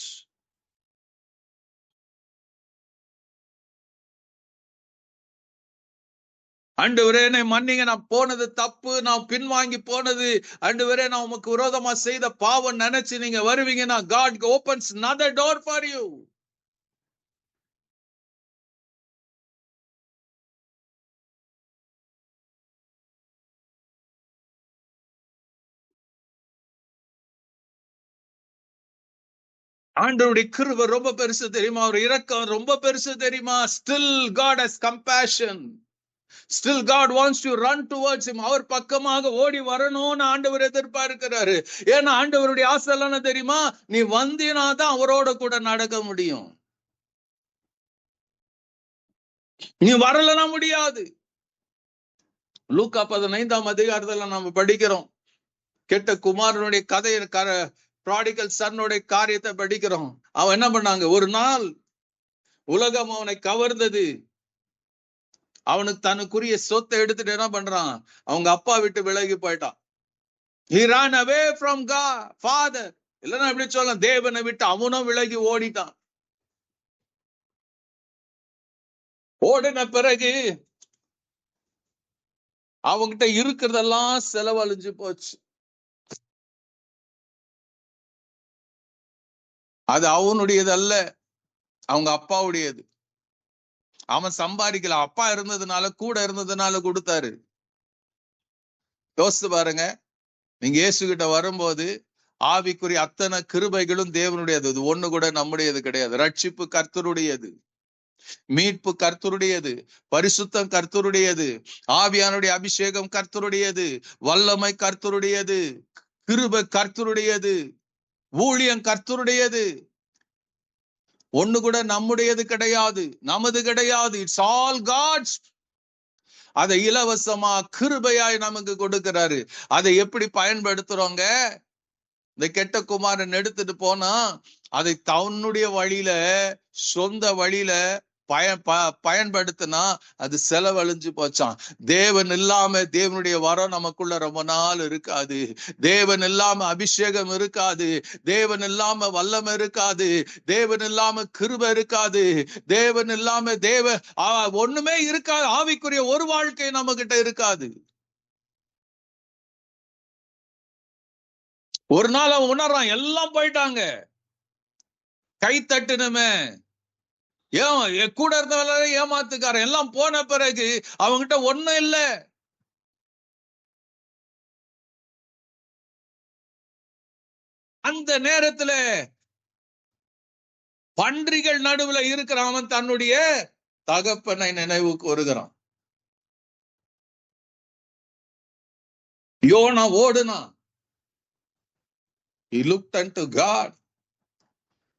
ஆண்டவரே என்னை மன்னிங்க, நான் போனது தப்பு, நான் பின்வாங்கி போனது, ஆண்டவரே நான் உமக்கு விரோதமா செய்த பாவம் நினைச்சு நீங்க வருவீங்கன்னா God opens another door for you. ஆண்டவருடைய கிருபை ரொம்ப பெருசு தெரியுமா? அவர் இரக்கம் ரொம்ப பெருசு தெரியுமா? Still God has compassion. Still God wants to run towards him. அவர் பக்கமாக ஓடி வரணும்னு ஆண்டவர் எதிர்பார்க்கிறாரு. ஏன்னா ஆண்டவருடைய ஆசை என்ன தெரியுமா? நீ வந்தினா தான் அவரோட கூட நடக்க முடியும். நீ வரலனா முடியாது. லூக்கா 15ஆம் அதிகாரத்துல நம்ம படிக்கிறோம். கெட்ட குமாரனுடைய கதையை, ப்ராடிகல் சன்னுடைய காரியத்தை படிக்கிறோம். அவன் என்ன பண்ணாங்க? ஒரு நாள் உலகம் அவனை கவர்ந்தது. அவனுக்கு தனக்குரிய சொத்தை எடுத்துட்டு என்ன பண்றான்? அவங்க அப்பா விட்டு விலகி போயிட்டான். He ran away from God, Father. இல்லன்னா எப்படி சொல்லலாம்? தேவனை விட்டு அவனும் விலகி ஓடிட்டான். ஓடின பிறகு அவங்கிட்ட இருக்கிறதெல்லாம் செலவழிஞ்சு போச்சு. அது அவனுடையது அல்ல, அவங்க அப்பாவுடையது. அவன் சம்பாதிக்கல, அப்பா இருந்ததுனால, கூட இருந்ததுனால கொடுத்தாரு. யோசித்து பாருங்க. நீங்க இயேசு கிட்ட வரும்போது ஆவிக்குரிய அத்தனை கிருபைகளும் தேவனுடையது. இது ஒண்ணு கூட நம்முடையது கிடையாது. ரட்சிப்பு கர்த்தருடையது, மீட்பு கர்த்தருடையது, பரிசுத்தம் கர்த்தருடையது, ஆவியானுடைய அபிஷேகம் கர்த்தருடையது, வல்லமை கர்த்தருடையது, கிருபை கர்த்தருடையது, ஊழியம் கர்த்தருடையது. ஒண்ணு கூட நம்முடையது கிடையாது, நமது கிடையாது. It's all God's. அதை இலவசமா கிருபையாய் நமக்கு கொடுக்கிறாரு. அதை எப்படி பயன்படுத்துறோங்க? இந்த கெட்ட குமாரன் எடுத்துட்டு போனா அதை தன்னுடைய வழியில, சொந்த வழியில பயன்படுத்தினா அது செலவழிஞ்சு போச்சான். தேவன் இல்லாம தேவனுடைய வரம் நமக்குள்ள ரொம்ப நாள் இருக்காது. தேவன் இல்லாம அபிஷேகம் இருக்காது. தேவன் இல்லாம வல்லமை இருக்காது. தேவன் இல்லாம கிருபை இருக்காது. தேவன் இல்லாம ஒண்ணுமே இருக்காது. ஆவிக்குரிய ஒரு வாழ்க்கை நம்ம கிட்ட இருக்காது. ஒரு நாள் அவன் உணர்றான், எல்லாம் போயிட்டாங்க. கை தட்டுனுமே, ஏன் கூட இருந்தவங்க ஏமாத்துக்காரன், எல்லாம் போன பிறகு அவங்கிட்ட ஒண்ணும் இல்ல. அந்த நேரத்துல பன்றிகள் நடுவுல இருக்கிற அவன் தன்னுடைய தகப்பனை நினைவுக்கு வருகிறான். யோனா ஓடுனா. He looked unto God.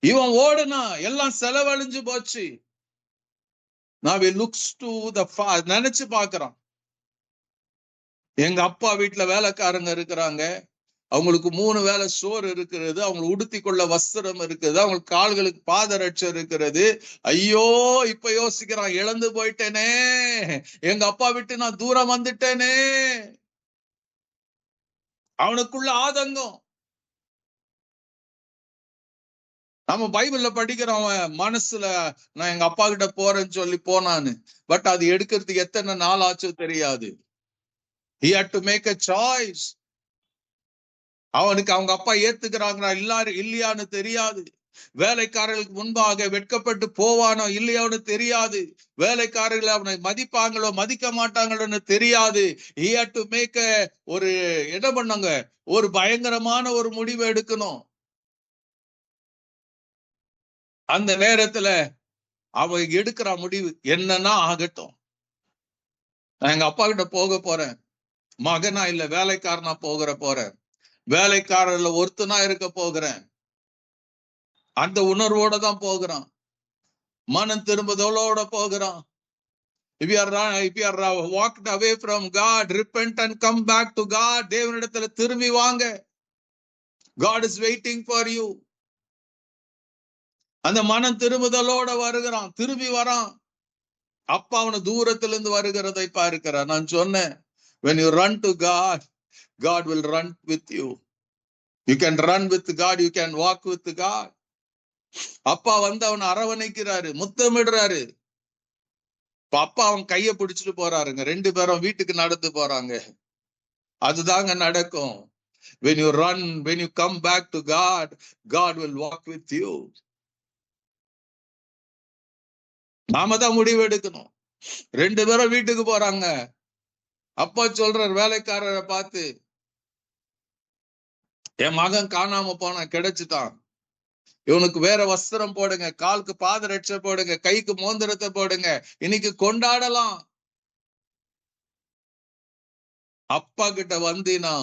இவன் ஓடுனா, எல்லாம் செலவழிஞ்சு போச்சு. Now he looks to the Father. நினைச்சு பாக்குறான், எங்க அப்பா வீட்டுல வேலைக்காரங்க இருக்கிறாங்க, அவங்களுக்கு 3 வேளை சோறு இருக்கிறது, அவங்களுக்கு உடுத்தி கொள்ள வஸ்திரம் இருக்குது, அவங்களுக்கு கால்களுக்கு பாதரட்சை இருக்கிறது. ஐயோ, இப்ப யோசிக்கிறான், இழந்து போயிட்டேனே, எங்க அப்பா விட்டு நான் தூரம் வந்துட்டேனே. அவனுக்குள்ள ஆதங்கம். நம்ம பைபிள்ல படிக்கிறோம், மனசுல நான் எங்க அப்பா கிட்ட போறேன்னு சொல்லி போனான்னு. பட் அது எடுக்கிறதுக்கு எத்தனை நாள் ஆச்சோ தெரியாது. He had to make a choice. அவனுக்கு அவங்க அப்பா ஏத்துக்கிறாங்களா இல்லையான்னு தெரியாது. வேலைக்காரர்களுக்கு முன்பாக வெட்கப்பட்டு போவானோ இல்லையோன்னு தெரியாது. வேலைக்காரர்கள் அவனை மதிப்பாங்களோ மதிக்க மாட்டாங்களோன்னு தெரியாது. He had to make ஒரு என்ன பண்ணாங்க, ஒரு பயங்கரமான ஒரு முடிவு எடுக்கணும். அந்த நேரத்துல அவ எடுக்கிற முடிவு என்னன்னா ஆகட்டும், நான் எங்க அப்பா கிட்ட போக போறேன், மகனா இல்ல வேலைக்காரனா போறேன், வேலைக்காரர்ல ஒருத்தனா இருக்க போகிறேன். அந்த உணர்வோட தான் போகிறான், மனம் திரும்புதலோட போகிறான். If you are walked away from God, repent and come back to God. தேவனிடத்துல திரும்பி வாங்க. God is waiting for you. அந்த மனம் திரும்புதலோட வருகிறான், திரும்பி வரான். அப்பா அவனை தூரத்துல இருந்து வருகிறதை பார்க்கிறான். நான் சொன்னேன், when you run to God, God will run with you. You can run with God, you can walk with God. அப்பா வந்து அவனை அரவணைக்கிறாரு, முத்தமிடுறாரு. அப்பா அவன் கைய பிடிச்சிட்டு போறாருங்க, 2 பேரும் வீட்டுக்கு நடந்து போறாங்க. அதுதாங்க நடக்கும். When you run, when you come back to God, God will walk with you. நாம தான் முடிவு எடுக்கணும். 2 பேரும் வீட்டுக்கு போறாங்க. அப்பா சொல்றார் வேலைக்காரரை பார்த்து, என் மகன் காணாம போன, கிடைச்சிட்டான். இவனுக்கு வேற வஸ்திரம் போடுங்க, காலுக்கு பாதரட்சை போடுங்க, கைக்கு மோந்திரத்தை போடுங்க, இன்னைக்கு கொண்டாடலாம். அப்பா கிட்ட வந்தினா,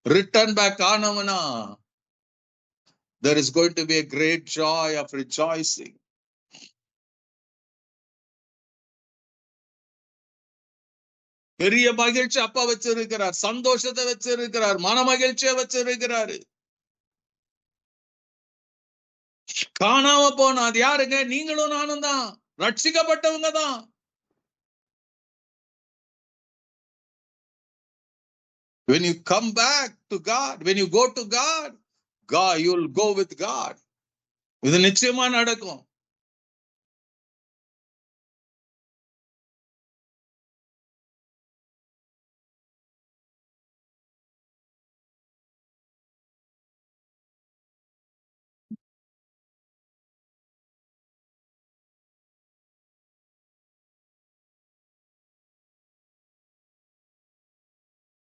ரிட்டர்ன் பேக் ஆனவனா, there is going to be a great joy of rejoicing. பெரிய மகிழ்ச்சி அப்பா வச்சிருக்கிறார், சந்தோஷத்தை வச்சிருக்கிறார், மன மகிழ்ச்சியை வச்சிருக்கிறாரு. காணாம போன அது யாருங்க? நீங்களும் நானும் தான், ரட்சிக்கப்பட்டவங்க தான். When you come back to God, when you go to God, you will go with God. இது நிச்சயமா நடக்கும்.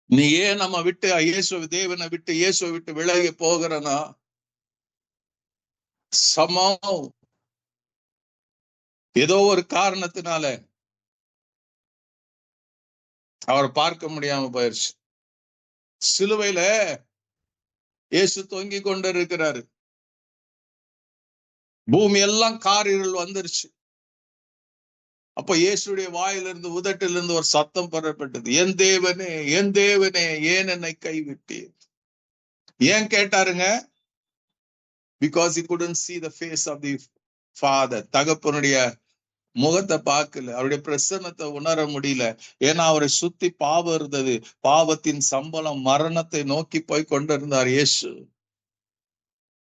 நீ ஏன் நம்ம விட்டு தேவனை விட்டு இயேசுவை விட்டு விலகி போகிறனா, ஏதோ ஒரு காரணத்தினால அவரை பார்க்க முடியாம போயிருச்சு. சிலுவையில இயேசு தொங்கி கொண்டு இருக்கிறாரு. பூமி எல்லாம் காரிருள் வந்துருச்சு. அப்ப இயேசுடைய வாயிலிருந்து, உதட்டிலிருந்து ஒரு சத்தம் பெறப்பட்டது, என் தேவனே, என் தேவனே, ஏன் என்னை கைவிட்டீர்? ஏன் கேட்டாருங்க? Because he couldn't see the face of the Father. தகப்பனுடைய முகத்தை பார்க்கல, அவருடைய பிரசன்னத்தை உணர முடியல. ஏன்னா அவரை சுத்தி பாவம் இருந்தது. பாவத்தின் சம்பளம் மரணத்தை நோக்கி போய் கொண்டிருந்தார் இயேசு.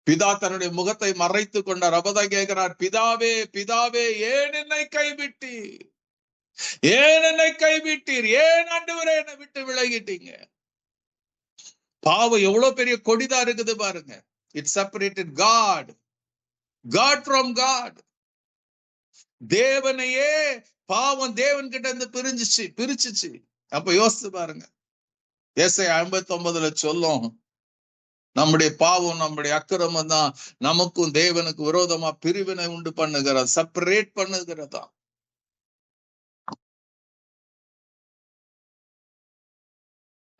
பிதா தன்னுடைய முகத்தை மறைத்து கொண்டார். அப்பதான் கேட்கிறார், பிதாவே, பிதாவே, ஏன் என்னை கைவிட்டீர்? ஏன் என்னை கைவிட்டீர்? ஏன் ஆண்டவரே என்னை விட்டு விலகிட்டீங்க? பாவம் எவ்வளவு பெரிய கொடிதா இருக்குது பாருங்க. It separated God from God. தேவனையே பாவம் தேவன் கிட்ட இருந்து பிரிச்சுச்சு. அப்ப யோசிச்சு பாருங்க. ஏசாயா 59 சொல்லும், நம்முடைய பாவம், நம்முடைய அக்கிரமம் தான் நமக்கும் தேவனுக்கு விரோதமா பிரிவினை உண்டு பண்ணுகிறதா, செப்பரேட் பண்ணுகிறதா.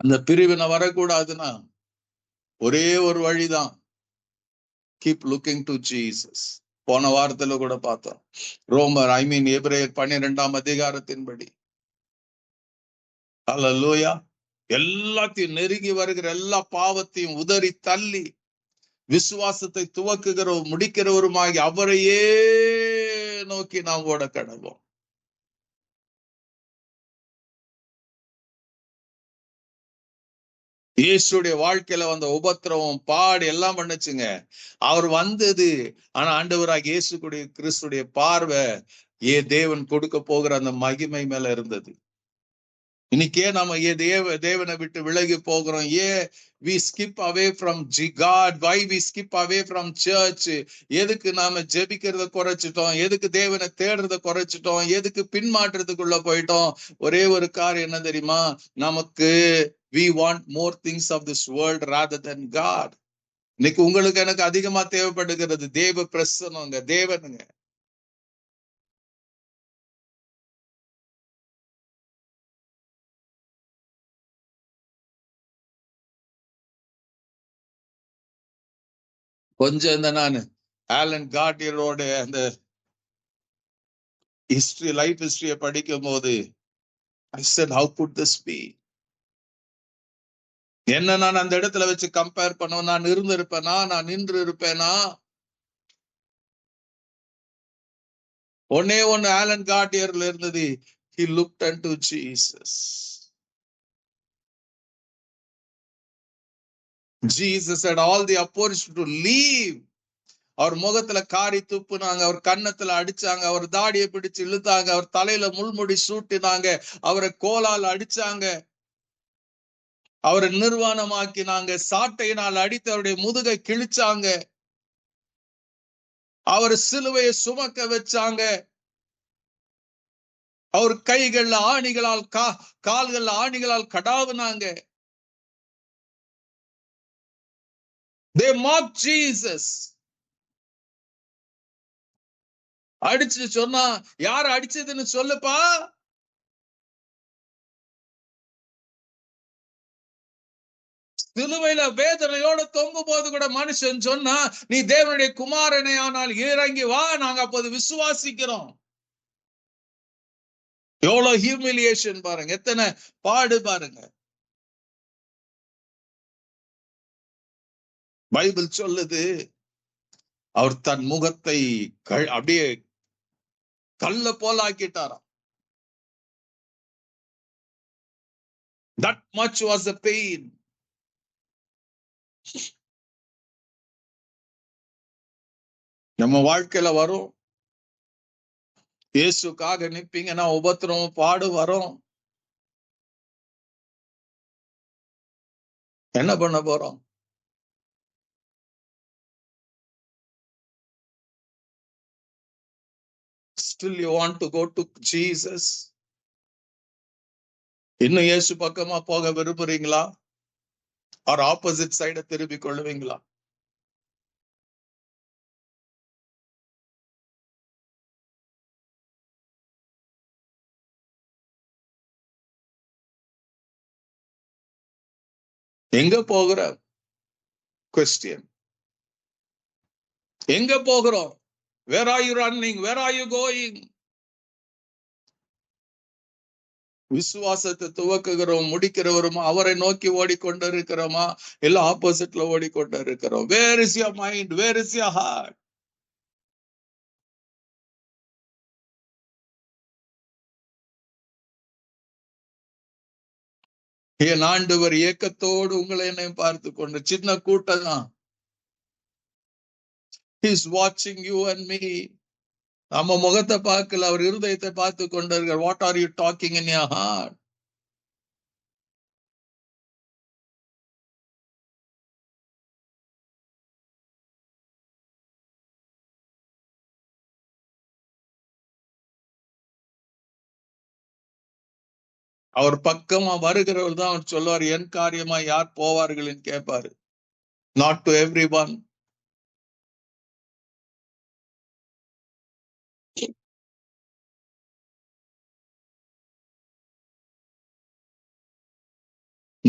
அந்த பிரிவினை வரக்கூடாதுன்னா ஒரே ஒரு வழிதான், கீப் லுக்கிங் டு ஜீசஸ். போன வாரத்துல கூட பார்த்தோம். எபிரேயர் 12ஆம் அதிகாரத்தின்படி, அல்லேலூயா, எல்லாத்தையும் நெருங்கி வருகிற எல்லா பாவத்தையும் உதறி தள்ளி விசுவாசத்தை துவக்குகிறவர் முடிக்கிறவருமாகி அவரையே நோக்கி நாம் ஓட கடவோம். இயேசுடைய வாழ்க்கையில வந்த உபத்திரவம், பாடு எல்லாம் பண்ணுச்சுங்க. அவர் வந்தது, ஆனா ஆண்டவராக இயேசு கிறிஸ்துடைய பார்வை தேவன் கொடுக்க போகிற அந்த மகிமை மேல இருந்தது. இன்னைக்கே நம்ம தேவனை விட்டு விலகி போகிறோம். we skip away from God? Why we skip away from church? எதுக்கு நாம ஜெபிக்கிறத குறைச்சிட்டோம்? எதுக்கு தேவனை தேடுறத குறைச்சிட்டோம்? எதுக்கு பின்மாற்றத்துக்குள்ள போயிட்டோம்? ஒரே ஒரு காரணம் என்ன தெரியுமா? நமக்கு we want more things of this world rather than God. இன்னைக்கு உங்களுக்கு எனக்கு அதிகமா தேவைப்படுகிறது தேவ பிரசன்னங்க, தேவனுங்க. கொஞ்சம் இந்த நான் ஆலன் கார்டியரோட அந்த லைஃப் ஹிஸ்டரியை படிக்கும் போது I said, how could this be? என்ன நான் அந்த இடத்துல வச்சு கம்பேர் பண்ணுவேன்? நான் இருந்திருப்பேனா? நான் நின்று இருப்பேனா? ஒன்னே ஒன்னு ஆலன் கார்டியர்ல இருந்தது, he looked unto Jesus. Jesus had all the opportunity to leave, அவர் முகத்துல காரி துப்புனாங்க, அவர் கன்னத்துல அடிச்சாங்க, அவர் தாடியை பிடிச்சு இழுத்தாங்க, அவர் தலையில முள்முடி சூட்டினாங்க, அவரை கோலால் அடிச்சாங்க, அவரை நிர்வாணமாக்கினாங்க, சாட்டையினால் அடித்து அவருடைய முதுகை கிழிச்சாங்க, அவர் சிலுவையை சுமக்க வச்சாங்க, அவர் கைகள்ல ஆணிகளால் கால்கள்ல ஆணிகளால் கடாவுனாங்க. They mocked Jesus. அடிச்சு சொன்னா, யார் அடிச்சதுன்னு சொல்லுப்பா. சிலுவையில வேதனையோட தொங்கும் போது கூட மனுஷன் சொன்னா, நீ தேவனுடைய குமாரனே ஆனால் இறங்கி வா, நாங்க அப்போது விசுவாசிக்கிறோம். எவ்வளவு ஹியூமிலியேஷன் பாருங்க, எத்தனை பாடு பாருங்க. பைபிள் சொல்லுது, அவர் தன் முகத்தை அப்படியே கல்ல போல ஆக்கிட்டாராம். That much was the pain. நம்ம வாழ்க்கையில வரும், இயேசுக்காக நிப்பீங்கன்னா உபத்திரமும் பாடு வரும். என்ன பண்ண போறோம்? Still you want to go to Jesus? இன்னும் இயேசு பக்கமா போக விரும்புறீங்களா? ஆர் ஆப்போசிட் சைட திருப்பி கொள்ளுவீங்களா? எங்க போகிற கொஸ்டின்? எங்க போகிறோம்? Where are you running? Where are you going? விசுவாசத்தை துவக்குகிறோம், முடிக்கிறவரும் அவரை நோக்கி ஓடிக்கொண்டு இருக்கிறோமா, இல்ல ஆப்போசிட்ல ஓடிக்கொண்டு இருக்கிறோம்? Where is your mind? Where is your heart? என் ஆண்டவர் ஏக்கத்தோடு உங்களை என்னையும் பார்த்து கொண்டு, சின்ன கூட்டம் தான். He is watching you and me. நம்ம முகத்தை பார்க்கல, அவர் இருதயத்தை பார்த்து கொண்டிருக்கிறார். What are you talking in your heart? அவர் பக்கமா வருகிறவர் தான் அவர் சொல்லுவார், என் காரியமா யார் போவார்கள் கேட்பாரு. Not to everyone.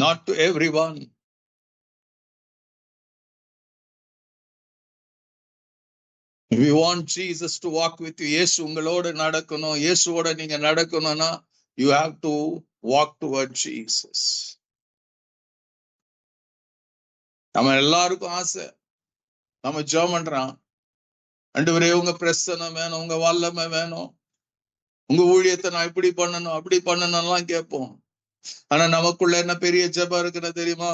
Not to everyone. We want Jesus to walk with you. இயேசு உங்களோட நடக்கணும். இயேசுவோட நீங்க நடக்கணும்னா you have to walk toward Jesus. நம்ம எல்லாருக்கும் ஆசை, நம்ம ஜெபம் பண்றோம், ஆண்டவரே உங்க பிரசன்னம் வேணும், உங்க வல்லமை வேணும், உங்க ஊழியத்தை நான் இப்படி பண்ணணும் அப்படி பண்ணணும்லாம் கேட்போம். ஆனா நமக்குள்ள என்ன பெரிய ஜெபம் இருக்குன்னு தெரியுமா?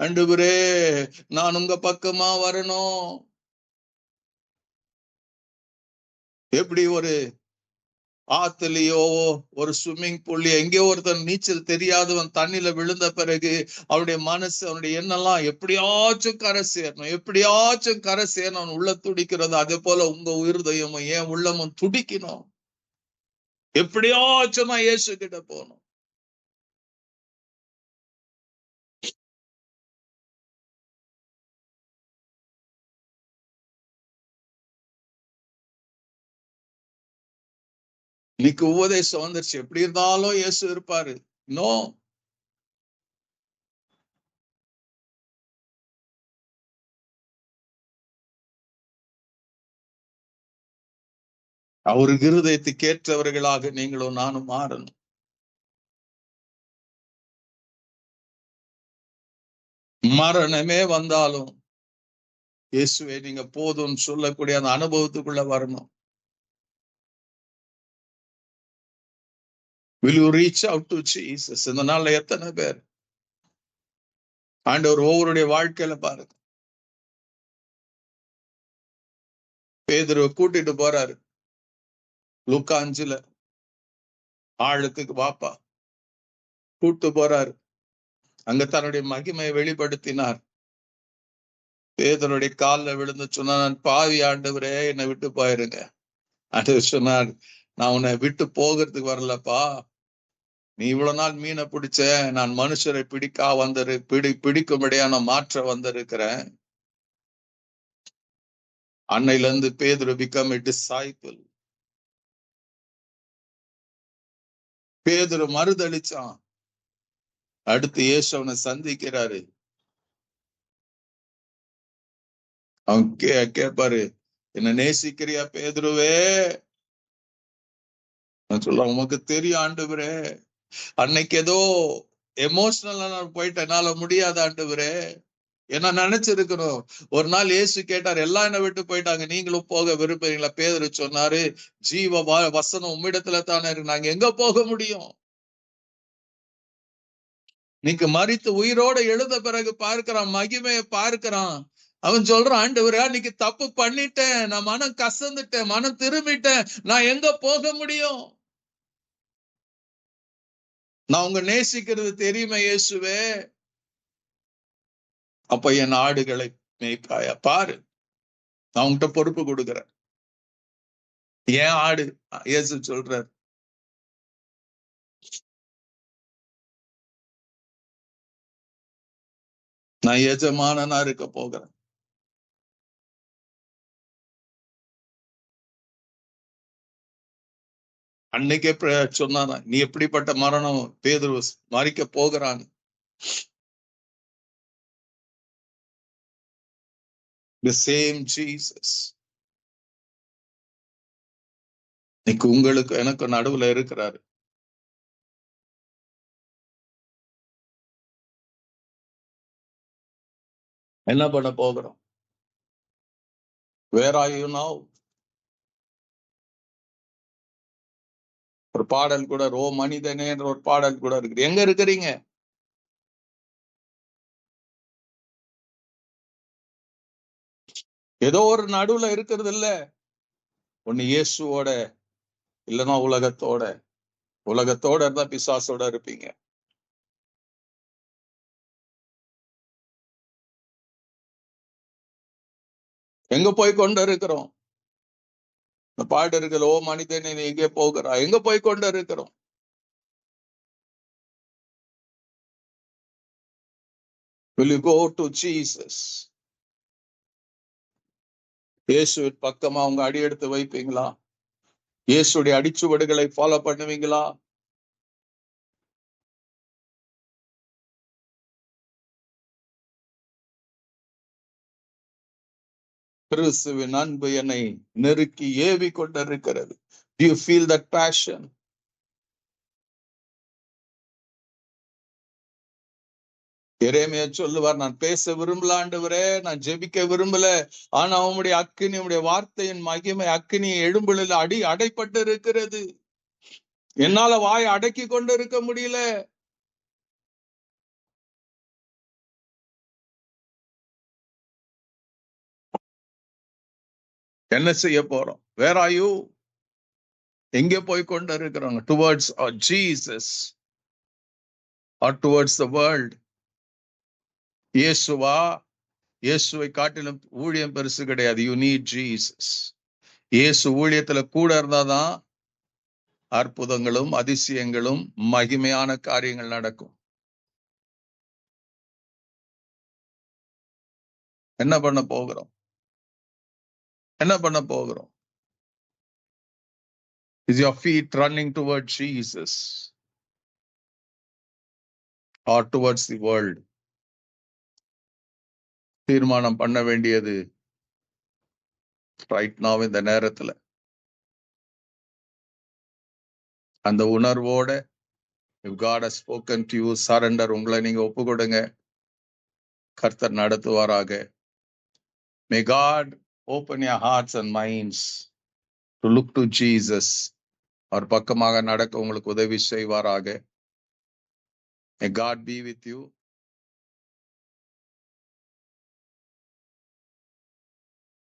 ஆண்டவரே நான் உங்க பக்கமா வரணும். எப்படி ஒரு ஆத்துலயோ ஒரு ஸ்விம்மிங் பூல்லையோ எங்கேயோ ஒருத்தன் நீச்சல் தெரியாதவன் தண்ணியில விழுந்த பிறகு அவனுடைய மனசு, அவனுடைய எண்ணெல்லாம் எப்படியாச்சும் கரை சேரணும், எப்படியாச்சும் கரை சேரணும் உள்ள துடிக்கிறது. அதே போல உங்க இருதயமும் ஏன் உள்ளமும் துடிக்கணும். எப்படியாச்சும் நான் இயேசு கிட்ட போகணும். இன்னைக்கு உபதேசம் வந்துருச்சு, எப்படி இருந்தாலும் இயேசு இருப்பாரு. நோ, அவருக்கு இருதயத்துக்கு ஏற்றவர்களாக நீங்களும் நானும் மாறணும். மரணமே வந்தாலும் இயேசுவை நீங்க போதும் சொல்லக்கூடிய அந்த அனுபவத்துக்குள்ள வரணும். Will you reach out to Jesus? இந்த நாள்ல எத்தனை பேர் ஆண்டவர் ஒவ்வொருடைய வாழ்க்கையில பாருங்க, பேதுருவை கூட்டிட்டு போறாரு. லூக்கா 5 ஆழத்துக்கு வாப்பா கூட்டு போறாரு. அங்க தன்னுடைய மகிமையை வெளிப்படுத்தினார். பேதுருடைய காலில் விழுந்து சொன்னா, நான் பாவி ஆண்டவரே, என்னை விட்டு போயிருங்க. ஆண்டவர் சொன்னார், நான் உன்னை விட்டு போகிறதுக்கு வரலப்பா. நீ இவ்வளவு நாள் மீனை பிடிச்ச, நான் மனுஷரை பிடிக்கும்படியா நான் மாற்ற வந்திருக்கிறேன். அன்னையில இருந்து பேதுரு become a disciple. பேதுரு மறுதளிச்சான். அடுத்து இயேசு அவனை சந்திக்கிறாரு. அவன் கேட்பாரு, என்ன நேசிக்கிறியா பேதுருவே? நான் சொல்ல, உமக்கு தெரியும் ஆண்டவரே, அன்னைக்கு ஏதோ எமோஷனலா நான் போயிட்டேன், என்னால முடியாத ஆண்டவரே. என்ன நினைச்சிருக்கணும். ஒரு நாள் இயேசு கேட்டார், எல்லாம் என்ன விட்டு போயிட்டாங்க, நீங்களும் போக விரும்புறீங்களா? பேதுரு சொன்னாரு, ஜீவ வசனம் உம்மிடத்துல தானே இருக்கு, நாங்க எங்க போக முடியும்? நீங்க மரித்து உயிரோட எழுத பிறகு பார்க்கிறான், மகிமையை பார்க்கிறான். அவன் சொல்றான், ஆண்டவரே, இன்னைக்கு தப்பு பண்ணிட்டேன், நான் மனம் கசந்துட்டேன், மனம் திரும்பிட்டேன், நான் எங்க போக முடியும்? நான் உங்க நேசிக்கிறது தெரியுமே இயேசுவே. அப்ப என் ஆடுகளை மேய்ப்பாயா, பாரு, நான் உன்கிட்ட பொறுப்பு கொடுக்கிறேன். ஏன் ஆடு? இயேசு சொல்றார், நான் எஜமானனா இருக்க போகிறேன். அன்னைக்கே சொன்னானா, நீ எப்படிப்பட்ட மரணம் பேதுரு மறிக்க போகிறான். The same Jesus இன்னைக்கு உங்களுக்கு எனக்கு நடுவுல இருக்கிறாரு. என்ன பண்ண போகிறோம்? Where are you now? ஒரு பாடல் கூட, ரோ மனிதனே என்ற ஒரு பாடல் கூட இருக்குது. எங்க இருக்கிறீங்க? ஏதோ ஒரு நடுவுல இருக்கிறது இல்ல. ஒண்ணு இயேசுவோட, இல்லைன்னா உலகத்தோட. உலகத்தோட இருந்தா பிசாசோட இருப்பீங்க. எங்க போய் கொண்டு இருக்கிறோம்? இந்த பாட்டு இருக்கிற, ஓ மனிதனே நீ எங்கே போகிறா, எங்க போய் கொண்டு இருக்கிறோம்? Will you go to Jesus? இயேசுவின் பக்கமா உங்க அடி எடுத்து வைப்பீங்களா? இயேசுடைய அடிச்சுவடுகளை ஃபாலோ பண்ணுவீங்களா? கிறிஸ்துவின் அன்பு என்னை நெருக்கி ஏவி கொண்டிருக்கிறது. Do you feel that passion? எரேமியா சொல்லுவார், நான் பேச விரும்பல ஆண்டவரே, நான் ஜெபிக்க விரும்பல, ஆனா உம்முடைய அக்கினி, உம்முடைய வார்த்தையின் மகிமை அக்கினி எழும்புல அடைப்பட்டு இருக்கிறது. என்னால வாய் அடக்கி கொண்டு இருக்க முடியல. என்ன செய்ய போறோம்? Where are you? எங்கே போய் கொண்டு இருக்கிறோங்க? Towards Jesus or towards the world? இயேசுவா? இயேசுவை காட்டிலும் ஊழியம் பெருசு கிடையாது. You need Jesus. இயேசு ஊழியத்துல கூட இருந்தாதான் அற்புதங்களும் அதிசயங்களும் மகிமையான காரியங்கள் நடக்கும். என்ன பண்ண போகிறோம்? என்ன பண்ண போகிறோம்? Is your feet running towards Jesus or towards the world? தீர்மானம் பண்ண வேண்டியது ரைட் now இந்த நேரத்துல. அந்த உணர்வோட, if God has spoken to you, surrender, உங்களை நீங்க ஒப்பு கொடுங்க. கர்த்தர் நடத்துவாராக. May God open your hearts and minds to look to Jesus. அவர் பக்கமாக நடக்க உங்களுக்கு உதவி செய்வாராக. May God be with you.